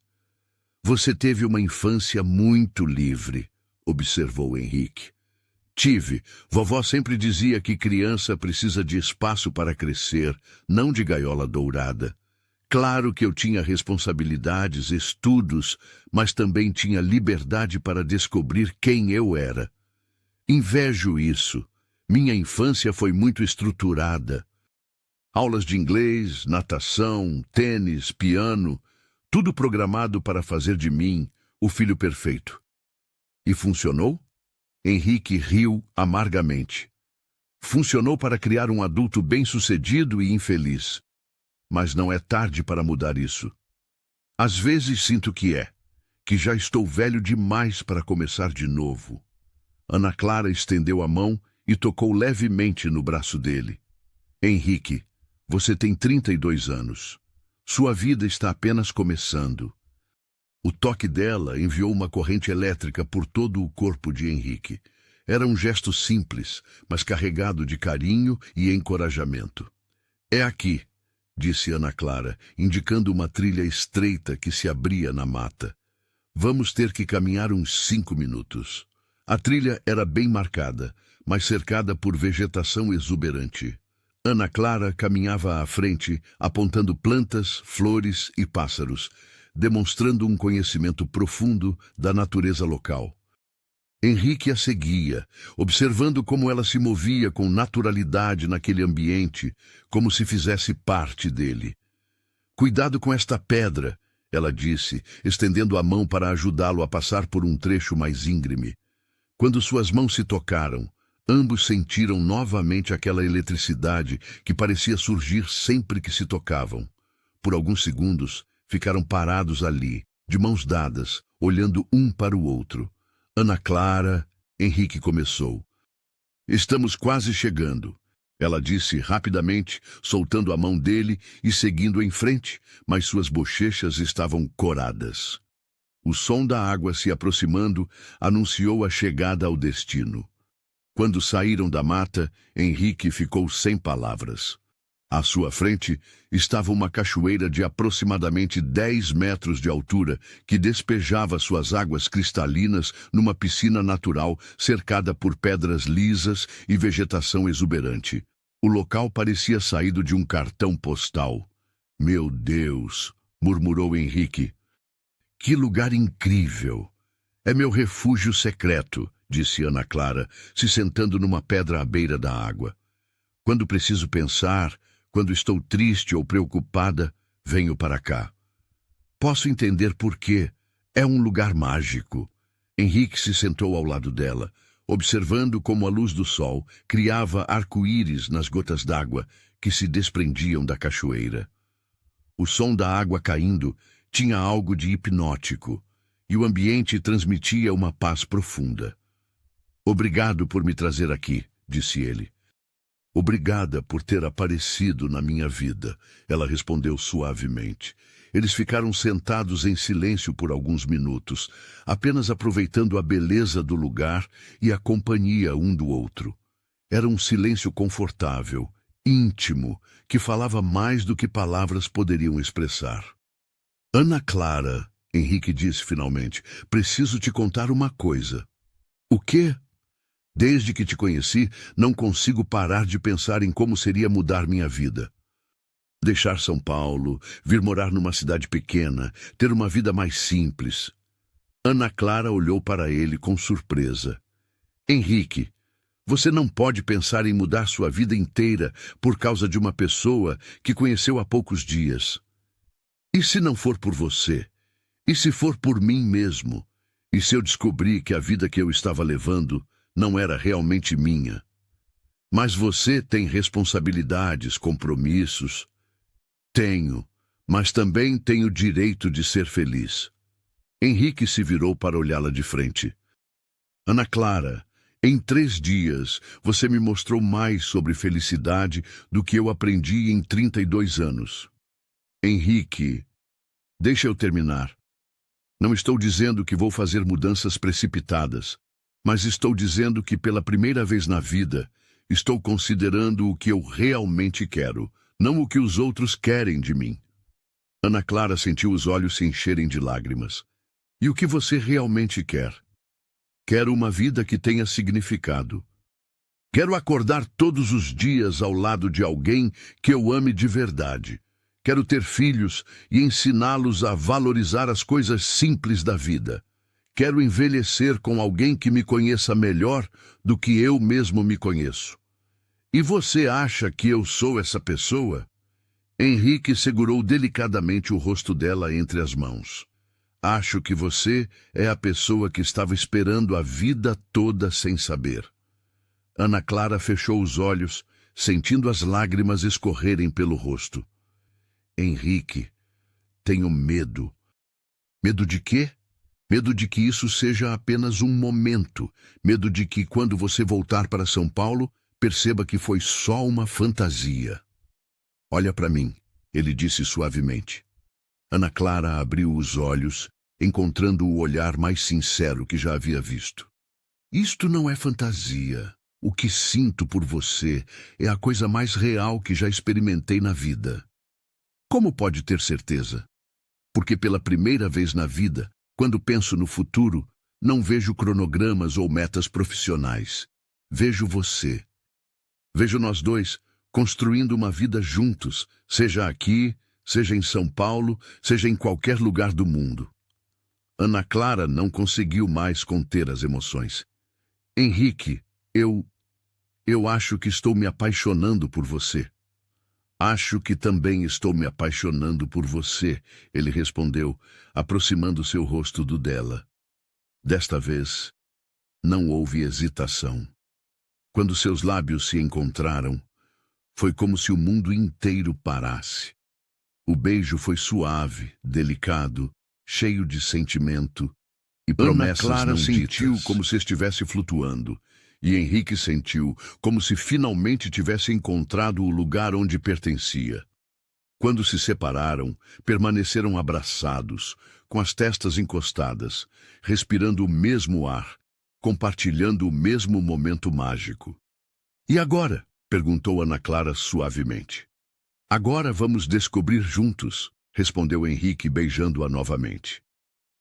Você teve uma infância muito livre, observou Henrique. Tive. Vovó sempre dizia que criança precisa de espaço para crescer, não de gaiola dourada. Claro que eu tinha responsabilidades, estudos, mas também tinha liberdade para descobrir quem eu era. Invejo isso. Minha infância foi muito estruturada. Aulas de inglês, natação, tênis, piano, tudo programado para fazer de mim o filho perfeito. E funcionou? Henrique riu amargamente. Funcionou para criar um adulto bem-sucedido e infeliz. Mas não é tarde para mudar isso. Às vezes sinto que já estou velho demais para começar de novo. Ana Clara estendeu a mão e tocou levemente no braço dele. Henrique, você tem 32 anos. Sua vida está apenas começando. O toque dela enviou uma corrente elétrica por todo o corpo de Henrique. Era um gesto simples, mas carregado de carinho e encorajamento. É aqui, disse Ana Clara, indicando uma trilha estreita que se abria na mata. Vamos ter que caminhar uns 5 minutos. A trilha era bem marcada, mas cercada por vegetação exuberante. Ana Clara caminhava à frente, apontando plantas, flores e pássaros, demonstrando um conhecimento profundo da natureza local. Henrique a seguia, observando como ela se movia com naturalidade naquele ambiente, como se fizesse parte dele. Cuidado com esta pedra, ela disse, estendendo a mão para ajudá-lo a passar por um trecho mais íngreme. Quando suas mãos se tocaram, ambos sentiram novamente aquela eletricidade que parecia surgir sempre que se tocavam. Por alguns segundos, ficaram parados ali, de mãos dadas, olhando um para o outro. Ana Clara, Henrique começou. Estamos quase chegando, ela disse rapidamente, soltando a mão dele e seguindo em frente, mas suas bochechas estavam coradas. O som da água se aproximando anunciou a chegada ao destino. Quando saíram da mata, Henrique ficou sem palavras. À sua frente estava uma cachoeira de aproximadamente 10 metros de altura que despejava suas águas cristalinas numa piscina natural cercada por pedras lisas e vegetação exuberante. O local parecia saído de um cartão postal. Meu Deus, murmurou Henrique. Que lugar incrível! É meu refúgio secreto, disse Ana Clara, se sentando numa pedra à beira da água. Quando preciso pensar, quando estou triste ou preocupada, venho para cá. Posso entender por quê. É um lugar mágico. Henrique se sentou ao lado dela, observando como a luz do sol criava arco-íris nas gotas d'água que se desprendiam da cachoeira. O som da água caindo tinha algo de hipnótico, e o ambiente transmitia uma paz profunda. Obrigado por me trazer aqui, disse ele. Obrigada por ter aparecido na minha vida, ela respondeu suavemente. Eles ficaram sentados em silêncio por alguns minutos, apenas aproveitando a beleza do lugar e a companhia um do outro. Era um silêncio confortável, íntimo, que falava mais do que palavras poderiam expressar. Ana Clara, Henrique disse finalmente, preciso te contar uma coisa. O quê? Desde que te conheci, não consigo parar de pensar em como seria mudar minha vida. Deixar São Paulo, vir morar numa cidade pequena, ter uma vida mais simples. Ana Clara olhou para ele com surpresa. Henrique, você não pode pensar em mudar sua vida inteira por causa de uma pessoa que conheceu há poucos dias. E se não for por você? E se for por mim mesmo? E se eu descobrir que a vida que eu estava levando não era realmente minha? Mas você tem responsabilidades, compromissos. Tenho, mas também tenho o direito de ser feliz. Henrique se virou para olhá-la de frente. Ana Clara, Em 3 dias, você me mostrou mais sobre felicidade do que eu aprendi em 32 anos. Henrique, deixa eu terminar. Não estou dizendo que vou fazer mudanças precipitadas, mas estou dizendo que pela primeira vez na vida, estou considerando o que eu realmente quero, não o que os outros querem de mim. Ana Clara sentiu os olhos se encherem de lágrimas. E o que você realmente quer? Quero uma vida que tenha significado. Quero acordar todos os dias ao lado de alguém que eu ame de verdade. Quero ter filhos e ensiná-los a valorizar as coisas simples da vida. Quero envelhecer com alguém que me conheça melhor do que eu mesmo me conheço. E você acha que eu sou essa pessoa? Henrique segurou delicadamente o rosto dela entre as mãos. Acho que você é a pessoa que estava esperando a vida toda sem saber. Ana Clara fechou os olhos, sentindo as lágrimas escorrerem pelo rosto. Henrique, tenho medo. Medo de quê? Medo de que isso seja apenas um momento. Medo de que, quando você voltar para São Paulo, perceba que foi só uma fantasia. Olha para mim, ele disse suavemente. Ana Clara abriu os olhos, encontrando o olhar mais sincero que já havia visto. Isto não é fantasia. O que sinto por você é a coisa mais real que já experimentei na vida. Como pode ter certeza? Porque pela primeira vez na vida, quando penso no futuro, não vejo cronogramas ou metas profissionais. Vejo você. Vejo nós dois construindo uma vida juntos, seja aqui, seja em São Paulo, seja em qualquer lugar do mundo. Ana Clara não conseguiu mais conter as emoções. Henrique, eu acho que estou me apaixonando por você. Acho que também estou me apaixonando por você, ele respondeu, aproximando seu rosto do dela. Desta vez, não houve hesitação. Quando seus lábios se encontraram, foi como se o mundo inteiro parasse. O beijo foi suave, delicado, cheio de sentimento e promessas Ana Clara não sentiu ditas, como se estivesse flutuando, e Henrique sentiu como se finalmente tivesse encontrado o lugar onde pertencia. Quando se separaram, permaneceram abraçados, com as testas encostadas, respirando o mesmo ar, compartilhando o mesmo momento mágico. E agora? Perguntou Ana Clara suavemente. Agora vamos descobrir juntos, respondeu Henrique beijando-a novamente.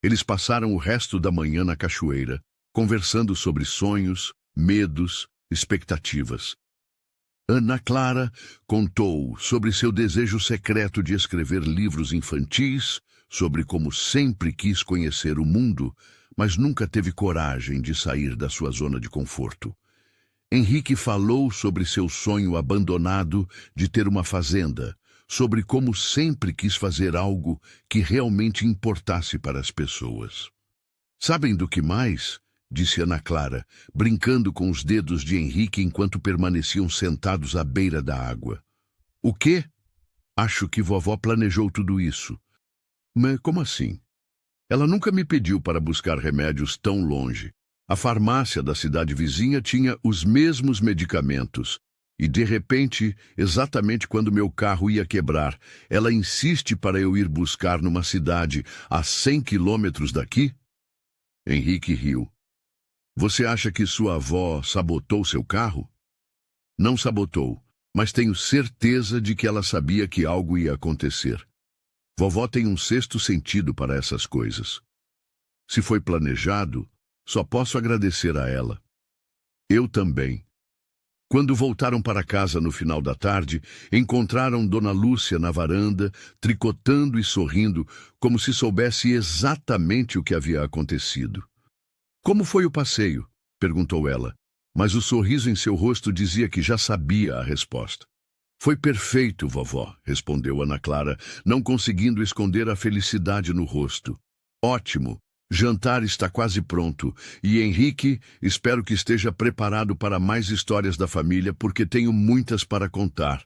Eles passaram o resto da manhã na cachoeira, conversando sobre sonhos, medos, expectativas. Ana Clara contou sobre seu desejo secreto de escrever livros infantis, sobre como sempre quis conhecer o mundo, mas nunca teve coragem de sair da sua zona de conforto. Henrique falou sobre seu sonho abandonado de ter uma fazenda, sobre como sempre quis fazer algo que realmente importasse para as pessoas. Sabem do que mais? Disse Ana Clara, brincando com os dedos de Henrique enquanto permaneciam sentados à beira da água. O quê? Acho que vovó planejou tudo isso. Mas como assim? Ela nunca me pediu para buscar remédios tão longe. A farmácia da cidade vizinha tinha os mesmos medicamentos. E, de repente, exatamente quando meu carro ia quebrar, ela insiste para eu ir buscar numa cidade a 100 quilômetros daqui? Henrique riu. Você acha que sua avó sabotou seu carro? Não sabotou, mas tenho certeza de que ela sabia que algo ia acontecer. Vovó tem um sexto sentido para essas coisas. Se foi planejado, só posso agradecer a ela. Eu também. Quando voltaram para casa no final da tarde, encontraram Dona Lúcia na varanda, tricotando e sorrindo, como se soubesse exatamente o que havia acontecido. Como foi o passeio? Perguntou ela, mas o sorriso em seu rosto dizia que já sabia a resposta. Foi perfeito, vovó, respondeu Ana Clara, não conseguindo esconder a felicidade no rosto. Ótimo. Jantar está quase pronto, e Henrique, espero que esteja preparado para mais histórias da família, porque tenho muitas para contar.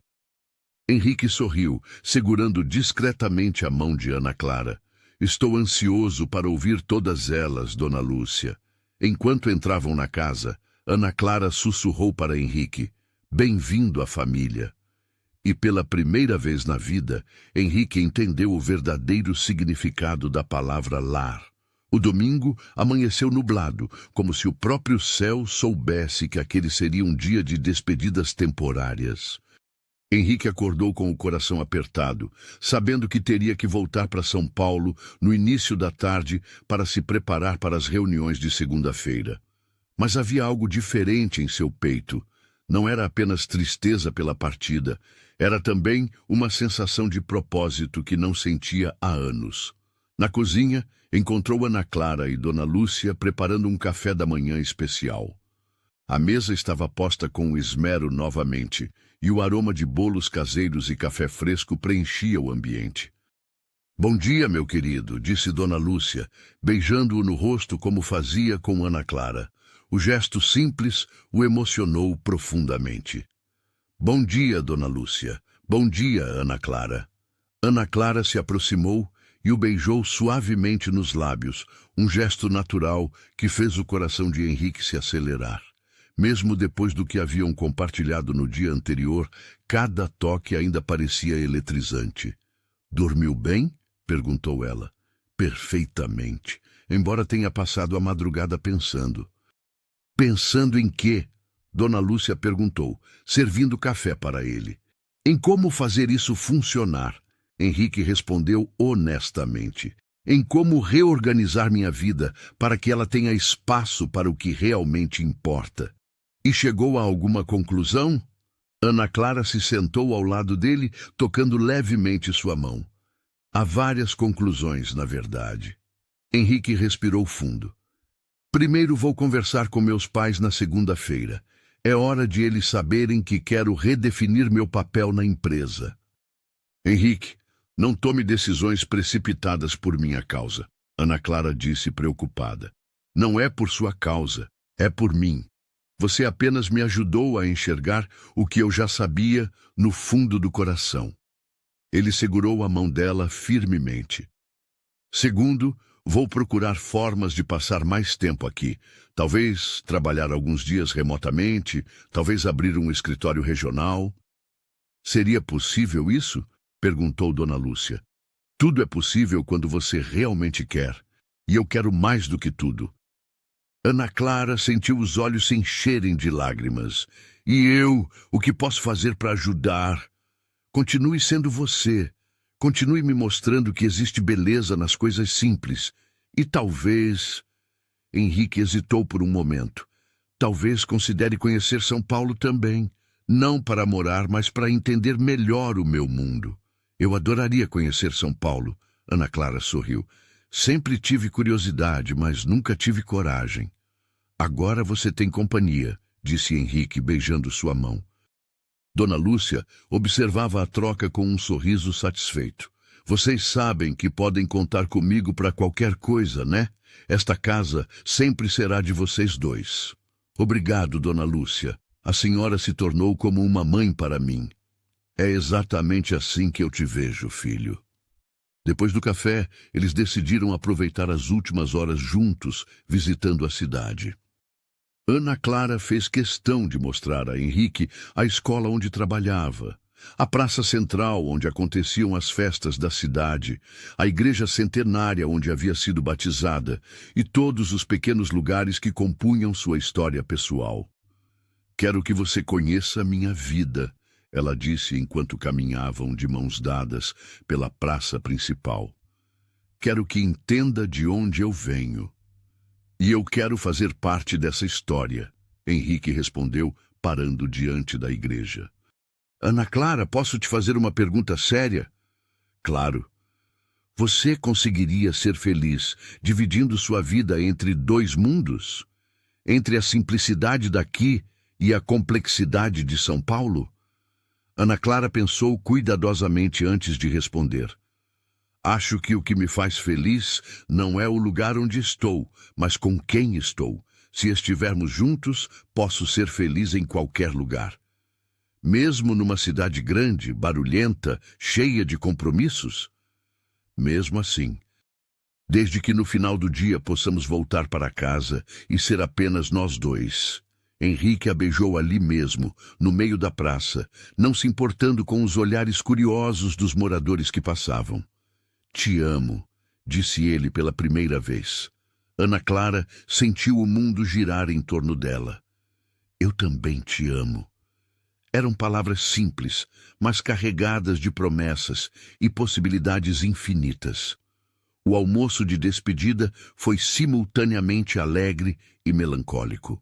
Henrique sorriu, segurando discretamente a mão de Ana Clara. Estou ansioso para ouvir todas elas, Dona Lúcia. Enquanto entravam na casa, Ana Clara sussurrou para Henrique: "Bem-vindo à família." E pela primeira vez na vida, Henrique entendeu o verdadeiro significado da palavra lar. O domingo amanheceu nublado, como se o próprio céu soubesse que aquele seria um dia de despedidas temporárias. Henrique acordou com o coração apertado, sabendo que teria que voltar para São Paulo no início da tarde para se preparar para as reuniões de segunda-feira. Mas havia algo diferente em seu peito. Não era apenas tristeza pela partida, era também uma sensação de propósito que não sentia há anos. Na cozinha, encontrou Ana Clara e Dona Lúcia preparando um café da manhã especial. A mesa estava posta com esmero novamente, e o aroma de bolos caseiros e café fresco preenchia o ambiente. "Bom dia, meu querido", disse Dona Lúcia, beijando-o no rosto como fazia com Ana Clara. O gesto simples o emocionou profundamente. "Bom dia, Dona Lúcia. Bom dia, Ana Clara." Ana Clara se aproximou e o beijou suavemente nos lábios, um gesto natural que fez o coração de Henrique se acelerar. Mesmo depois do que haviam compartilhado no dia anterior, cada toque ainda parecia eletrizante. "Dormiu bem?" perguntou ela. "Perfeitamente, embora tenha passado a madrugada pensando." "Pensando em quê?" Dona Lúcia perguntou, servindo café para ele. "Em como fazer isso funcionar." Henrique respondeu honestamente. "Em como reorganizar minha vida para que ela tenha espaço para o que realmente importa." "E chegou a alguma conclusão?" Ana Clara se sentou ao lado dele, tocando levemente sua mão. "Há várias conclusões, na verdade." Henrique respirou fundo. "Primeiro vou conversar com meus pais na segunda-feira. É hora de eles saberem que quero redefinir meu papel na empresa." "Henrique, não tome decisões precipitadas por minha causa," Ana Clara disse preocupada. "Não é por sua causa, é por mim. Você apenas me ajudou a enxergar o que eu já sabia no fundo do coração." Ele segurou a mão dela firmemente. "Segundo, vou procurar formas de passar mais tempo aqui. Talvez trabalhar alguns dias remotamente, talvez abrir um escritório regional." "Seria possível isso?" perguntou Dona Lúcia. "Tudo é possível quando você realmente quer. E eu quero mais do que tudo." Ana Clara sentiu os olhos se encherem de lágrimas. "E eu, o que posso fazer para ajudar?" "Continue sendo você. Continue me mostrando que existe beleza nas coisas simples. E talvez..." Henrique hesitou por um momento. "Talvez considere conhecer São Paulo também. Não para morar, mas para entender melhor o meu mundo." "Eu adoraria conhecer São Paulo." Ana Clara sorriu. "Sempre tive curiosidade, mas nunca tive coragem." "Agora você tem companhia", disse Henrique, beijando sua mão. Dona Lúcia observava a troca com um sorriso satisfeito. "Vocês sabem que podem contar comigo para qualquer coisa, né? Esta casa sempre será de vocês dois." "Obrigado, Dona Lúcia. A senhora se tornou como uma mãe para mim." "É exatamente assim que eu te vejo, filho." Depois do café, eles decidiram aproveitar as últimas horas juntos, visitando a cidade. Ana Clara fez questão de mostrar a Henrique a escola onde trabalhava, a praça central onde aconteciam as festas da cidade, a igreja centenária onde havia sido batizada e todos os pequenos lugares que compunham sua história pessoal. "Quero que você conheça minha vida", ela disse enquanto caminhavam de mãos dadas pela praça principal. "Quero que entenda de onde eu venho." "E eu quero fazer parte dessa história", Henrique respondeu, parando diante da igreja. "Ana Clara, posso te fazer uma pergunta séria?" "Claro." "Você conseguiria ser feliz dividindo sua vida entre dois mundos? Entre a simplicidade daqui e a complexidade de São Paulo?" Ana Clara pensou cuidadosamente antes de responder. "Acho que o que me faz feliz não é o lugar onde estou, mas com quem estou. Se estivermos juntos, posso ser feliz em qualquer lugar." "Mesmo numa cidade grande, barulhenta, cheia de compromissos?" "Mesmo assim. Desde que no final do dia possamos voltar para casa e ser apenas nós dois." Henrique a beijou ali mesmo, no meio da praça, não se importando com os olhares curiosos dos moradores que passavam. Te amo, disse ele pela primeira vez. Ana Clara sentiu o mundo girar em torno dela. Eu também te amo. Eram palavras simples, mas carregadas de promessas e possibilidades infinitas. O almoço de despedida foi simultaneamente alegre e melancólico.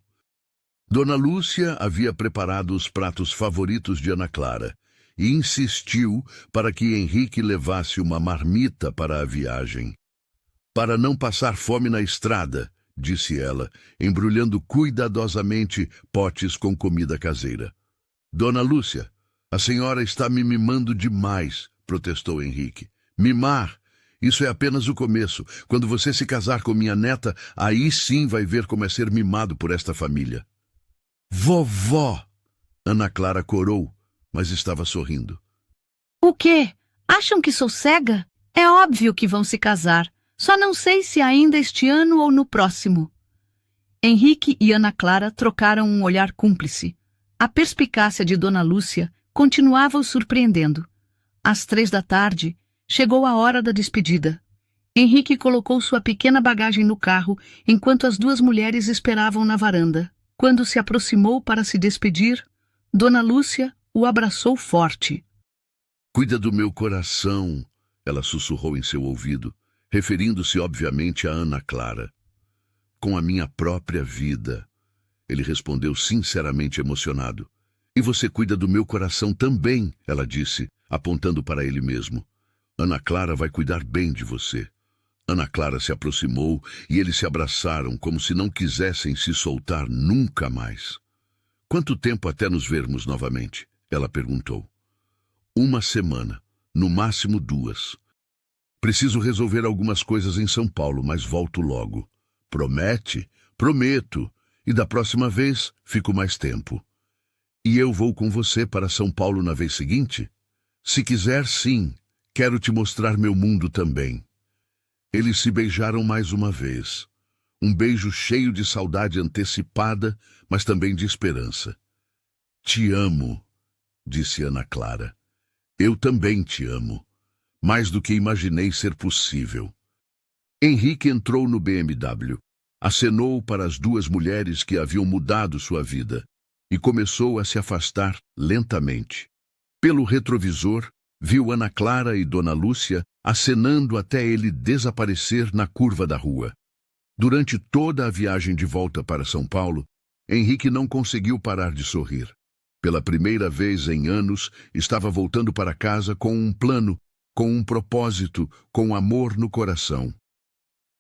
Dona Lúcia havia preparado os pratos favoritos de Ana Clara e insistiu para que Henrique levasse uma marmita para a viagem. Para não passar fome na estrada, disse ela, embrulhando cuidadosamente potes com comida caseira. Dona Lúcia, a senhora está me mimando demais, protestou Henrique. Mimar? Isso é apenas o começo. Quando você se casar com minha neta, aí sim vai ver como é ser mimado por esta família. Vovó! Ana Clara corou, mas estava sorrindo. O quê? Acham que sou cega? É óbvio que vão se casar. Só não sei se ainda este ano ou no próximo. Henrique e Ana Clara trocaram um olhar cúmplice. A perspicácia de Dona Lúcia continuava o surpreendendo. Às 3 da tarde, chegou a hora da despedida. Henrique colocou sua pequena bagagem no carro, enquanto as duas mulheres esperavam na varanda. Quando se aproximou para se despedir, Dona Lúcia o abraçou forte. Cuida do meu coração, ela sussurrou em seu ouvido, referindo-se obviamente a Ana Clara. Com a minha própria vida, ele respondeu sinceramente emocionado. E você cuida do meu coração também, ela disse, apontando para ele mesmo. Ana Clara vai cuidar bem de você. Ana Clara se aproximou e eles se abraçaram como se não quisessem se soltar nunca mais. Quanto tempo até nos vermos novamente? Ela perguntou. 1 semana, no máximo 2. Preciso resolver algumas coisas em São Paulo, mas volto logo. Promete? Prometo. E da próxima vez, fico mais tempo. E eu vou com você para São Paulo na vez seguinte? Se quiser, sim. Quero te mostrar meu mundo também. Eles se beijaram mais uma vez. Um beijo cheio de saudade antecipada, mas também de esperança. Te amo, disse Ana Clara. Eu também te amo. Mais do que imaginei ser possível. Henrique entrou no BMW, acenou para as duas mulheres que haviam mudado sua vida e começou a se afastar lentamente. Pelo retrovisor, viu Ana Clara e Dona Lúcia acenando até ele desaparecer na curva da rua. Durante toda a viagem de volta para São Paulo, Henrique não conseguiu parar de sorrir. Pela primeira vez em anos, estava voltando para casa com um plano, com um propósito, com amor no coração.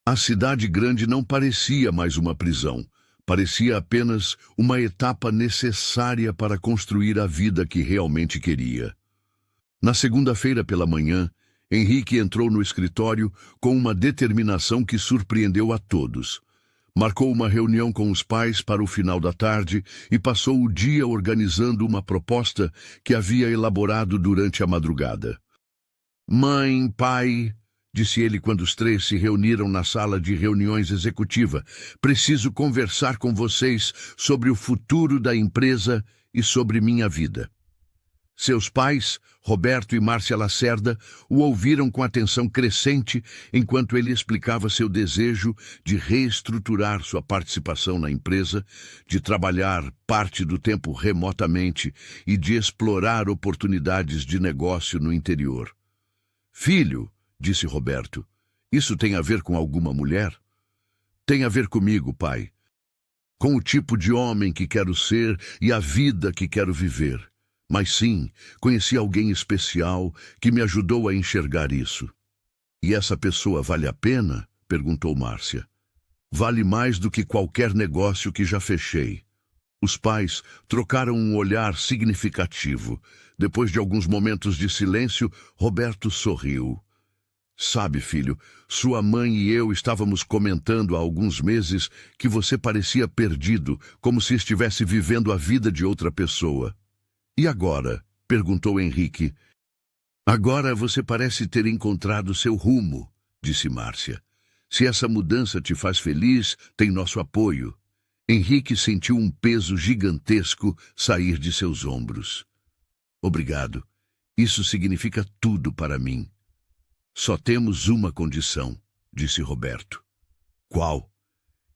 A cidade grande não parecia mais uma prisão. Parecia apenas uma etapa necessária para construir a vida que realmente queria. Na segunda-feira pela manhã, Henrique entrou no escritório com uma determinação que surpreendeu a todos. Marcou uma reunião com os pais para o final da tarde e passou o dia organizando uma proposta que havia elaborado durante a madrugada. Mãe, pai, disse ele quando os três se reuniram na sala de reuniões executiva, preciso conversar com vocês sobre o futuro da empresa e sobre minha vida. Seus pais, Roberto e Márcia Lacerda, o ouviram com atenção crescente enquanto ele explicava seu desejo de reestruturar sua participação na empresa, de trabalhar parte do tempo remotamente e de explorar oportunidades de negócio no interior. Filho, disse Roberto, isso tem a ver com alguma mulher? Tem a ver comigo, pai. Com o tipo de homem que quero ser e a vida que quero viver. Mas sim, conheci alguém especial que me ajudou a enxergar isso. E essa pessoa vale a pena? Perguntou Márcia. Vale mais do que qualquer negócio que já fechei. Os pais trocaram um olhar significativo. Depois de alguns momentos de silêncio, Roberto sorriu. Sabe, filho, sua mãe e eu estávamos comentando há alguns meses que você parecia perdido, como se estivesse vivendo a vida de outra pessoa. E agora? Perguntou Henrique. Agora você parece ter encontrado seu rumo, disse Márcia. Se essa mudança te faz feliz, tem nosso apoio. Henrique sentiu um peso gigantesco sair de seus ombros. Obrigado. Isso significa tudo para mim. Só temos uma condição, disse Roberto. Qual?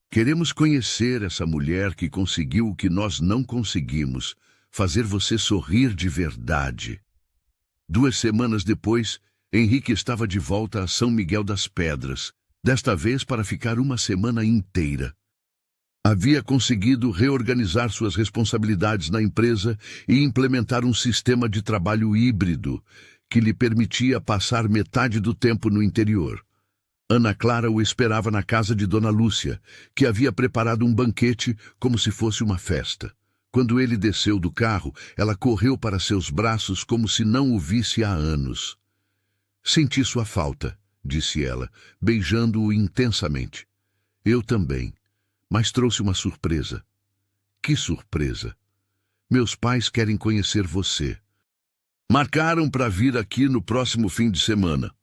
Queremos conhecer essa mulher que conseguiu o que nós não conseguimos, fazer você sorrir de verdade. 2 semanas depois, Henrique estava de volta a São Miguel das Pedras, desta vez para ficar uma semana inteira. Havia conseguido reorganizar suas responsabilidades na empresa e implementar um sistema de trabalho híbrido que lhe permitia passar metade do tempo no interior. Ana Clara o esperava na casa de Dona Lúcia, que havia preparado um banquete como se fosse uma festa. Quando ele desceu do carro, ela correu para seus braços como se não o visse há anos. Senti sua falta, disse ela, beijando-o intensamente. Eu também, mas trouxe uma surpresa. Que surpresa? Meus pais querem conhecer você. Marcaram para vir aqui no próximo fim de semana.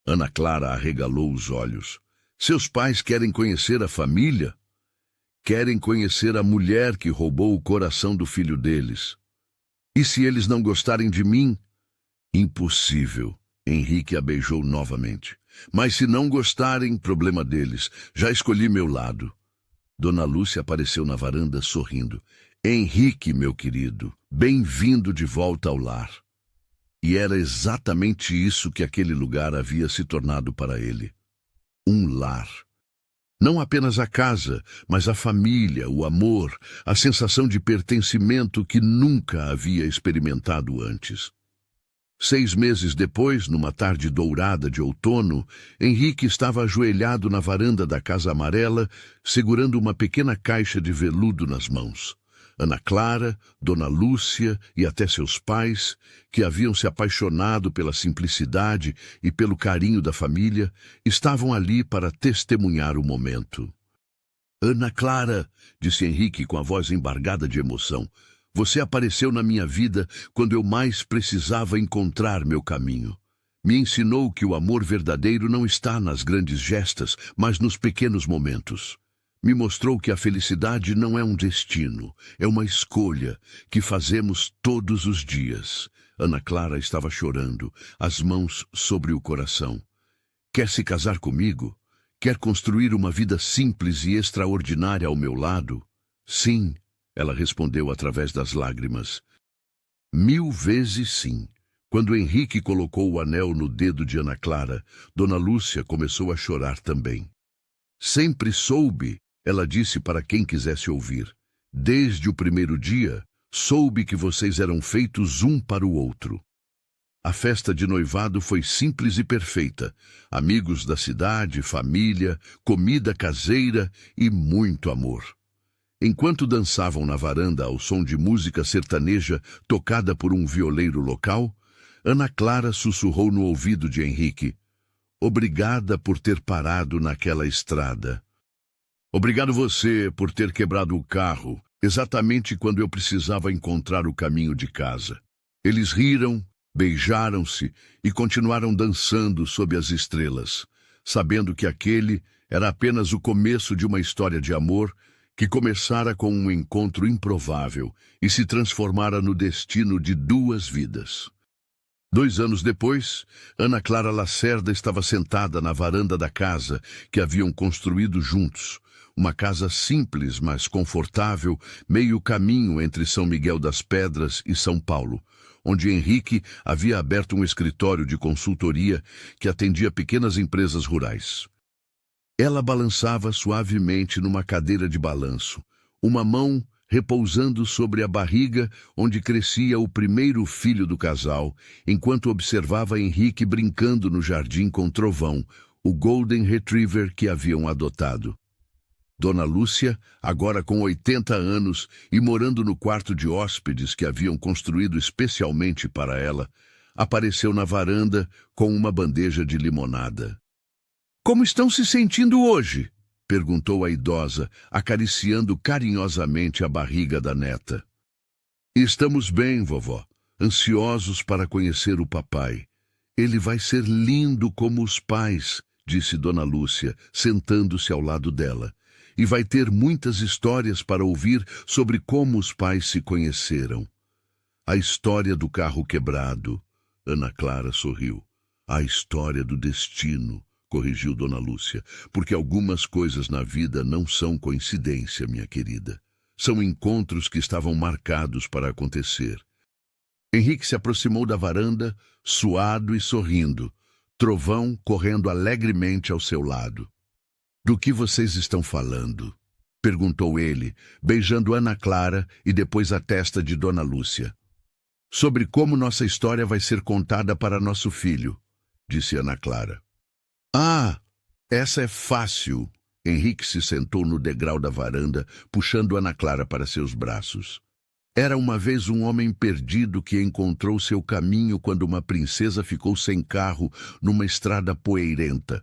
Ana Clara arregalou os olhos. Seus pais querem conhecer a família? Querem conhecer a mulher que roubou o coração do filho deles. E se eles não gostarem de mim? Impossível. Henrique a beijou novamente. Mas se não gostarem, problema deles. Já escolhi meu lado. Dona Lúcia apareceu na varanda sorrindo. Henrique, meu querido, bem-vindo de volta ao lar. E era exatamente isso que aquele lugar havia se tornado para ele. Um lar. Não apenas a casa, mas a família, o amor, a sensação de pertencimento que nunca havia experimentado antes. 6 meses depois, numa tarde dourada de outono, Henrique estava ajoelhado na varanda da Casa Amarela, segurando uma pequena caixa de veludo nas mãos. Ana Clara, Dona Lúcia e até seus pais, que haviam se apaixonado pela simplicidade e pelo carinho da família, estavam ali para testemunhar o momento. Ana Clara, disse Henrique com a voz embargada de emoção, você apareceu na minha vida quando eu mais precisava encontrar meu caminho. Me ensinou que o amor verdadeiro não está nas grandes gestas, mas nos pequenos momentos. Me mostrou que a felicidade não é um destino, é uma escolha que fazemos todos os dias. Ana Clara estava chorando, as mãos sobre o coração. Quer se casar comigo? Quer construir uma vida simples e extraordinária ao meu lado? Sim, ela respondeu através das lágrimas. 1000 vezes sim. Quando Henrique colocou o anel no dedo de Ana Clara, Dona Lúcia começou a chorar também. Sempre soube, ela disse para quem quisesse ouvir. Desde o primeiro dia, soube que vocês eram feitos um para o outro. A festa de noivado foi simples e perfeita. Amigos da cidade, família, comida caseira e muito amor. Enquanto dançavam na varanda ao som de música sertaneja tocada por um violeiro local, Ana Clara sussurrou no ouvido de Henrique. Obrigada por ter parado naquela estrada. Obrigado você por ter quebrado o carro, exatamente quando eu precisava encontrar o caminho de casa. Eles riram, beijaram-se e continuaram dançando sob as estrelas, sabendo que aquele era apenas o começo de uma história de amor que começara com um encontro improvável e se transformara no destino de 2 vidas. 2 anos depois, Ana Clara Lacerda estava sentada na varanda da casa que haviam construído juntos. Uma casa simples, mas confortável, meio caminho entre São Miguel das Pedras e São Paulo, onde Henrique havia aberto um escritório de consultoria que atendia pequenas empresas rurais. Ela balançava suavemente numa cadeira de balanço, uma mão repousando sobre a barriga onde crescia o primeiro filho do casal, enquanto observava Henrique brincando no jardim com Trovão, o Golden Retriever que haviam adotado. Dona Lúcia, agora com 80 anos e morando no quarto de hóspedes que haviam construído especialmente para ela, apareceu na varanda com uma bandeja de limonada. Como estão se sentindo hoje? Perguntou a idosa, acariciando carinhosamente a barriga da neta. Estamos bem, vovó, ansiosos para conhecer o papai. Ele vai ser lindo como os pais, disse Dona Lúcia, sentando-se ao lado dela. e vai ter muitas histórias para ouvir sobre como os pais se conheceram. A história do carro quebrado. Ana Clara sorriu. A história do destino, corrigiu Dona Lúcia, porque algumas coisas na vida não são coincidência, minha querida. São encontros que estavam marcados para acontecer. Henrique se aproximou da varanda, suado e sorrindo, Trovão correndo alegremente ao seu lado. Do que vocês estão falando? Perguntou ele, beijando Ana Clara e depois a testa de Dona Lúcia. Sobre como nossa história vai ser contada para nosso filho, disse Ana Clara. Ah, essa é fácil. Henrique se sentou no degrau da varanda, puxando Ana Clara para seus braços. Era uma vez um homem perdido que encontrou seu caminho quando uma princesa ficou sem carro numa estrada poeirenta.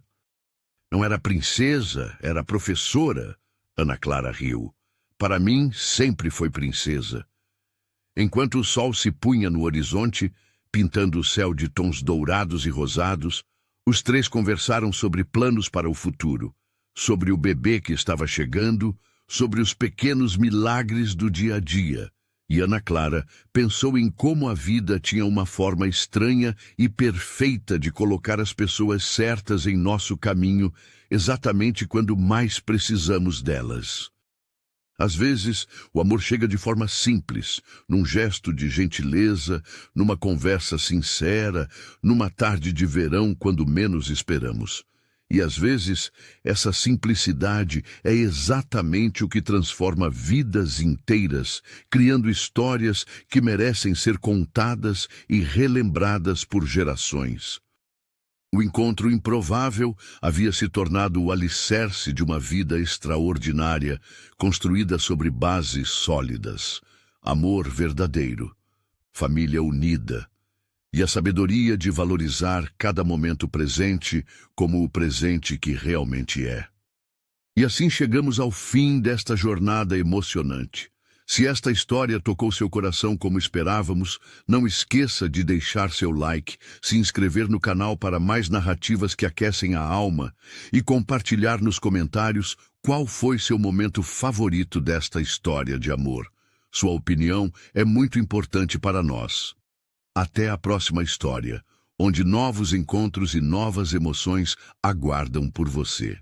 Não era princesa, era professora. Ana Clara riu. Para mim, sempre foi princesa. Enquanto o sol se punha no horizonte, pintando o céu de tons dourados e rosados, os três conversaram sobre planos para o futuro, sobre o bebê que estava chegando, sobre os pequenos milagres do dia a dia. E Ana Clara pensou em como a vida tinha uma forma estranha e perfeita de colocar as pessoas certas em nosso caminho, exatamente quando mais precisamos delas. Às vezes, o amor chega de forma simples, num gesto de gentileza, numa conversa sincera, numa tarde de verão quando menos esperamos. E às vezes, essa simplicidade é exatamente o que transforma vidas inteiras, criando histórias que merecem ser contadas e relembradas por gerações. O encontro improvável havia se tornado o alicerce de uma vida extraordinária, construída sobre bases sólidas, amor verdadeiro, família unida, e a sabedoria de valorizar cada momento presente como o presente que realmente é. E assim chegamos ao fim desta jornada emocionante. Se esta história tocou seu coração como esperávamos, não esqueça de deixar seu like, se inscrever no canal para mais narrativas que aquecem a alma e compartilhar nos comentários qual foi seu momento favorito desta história de amor. Sua opinião é muito importante para nós. Até a próxima história, onde novos encontros e novas emoções aguardam por você.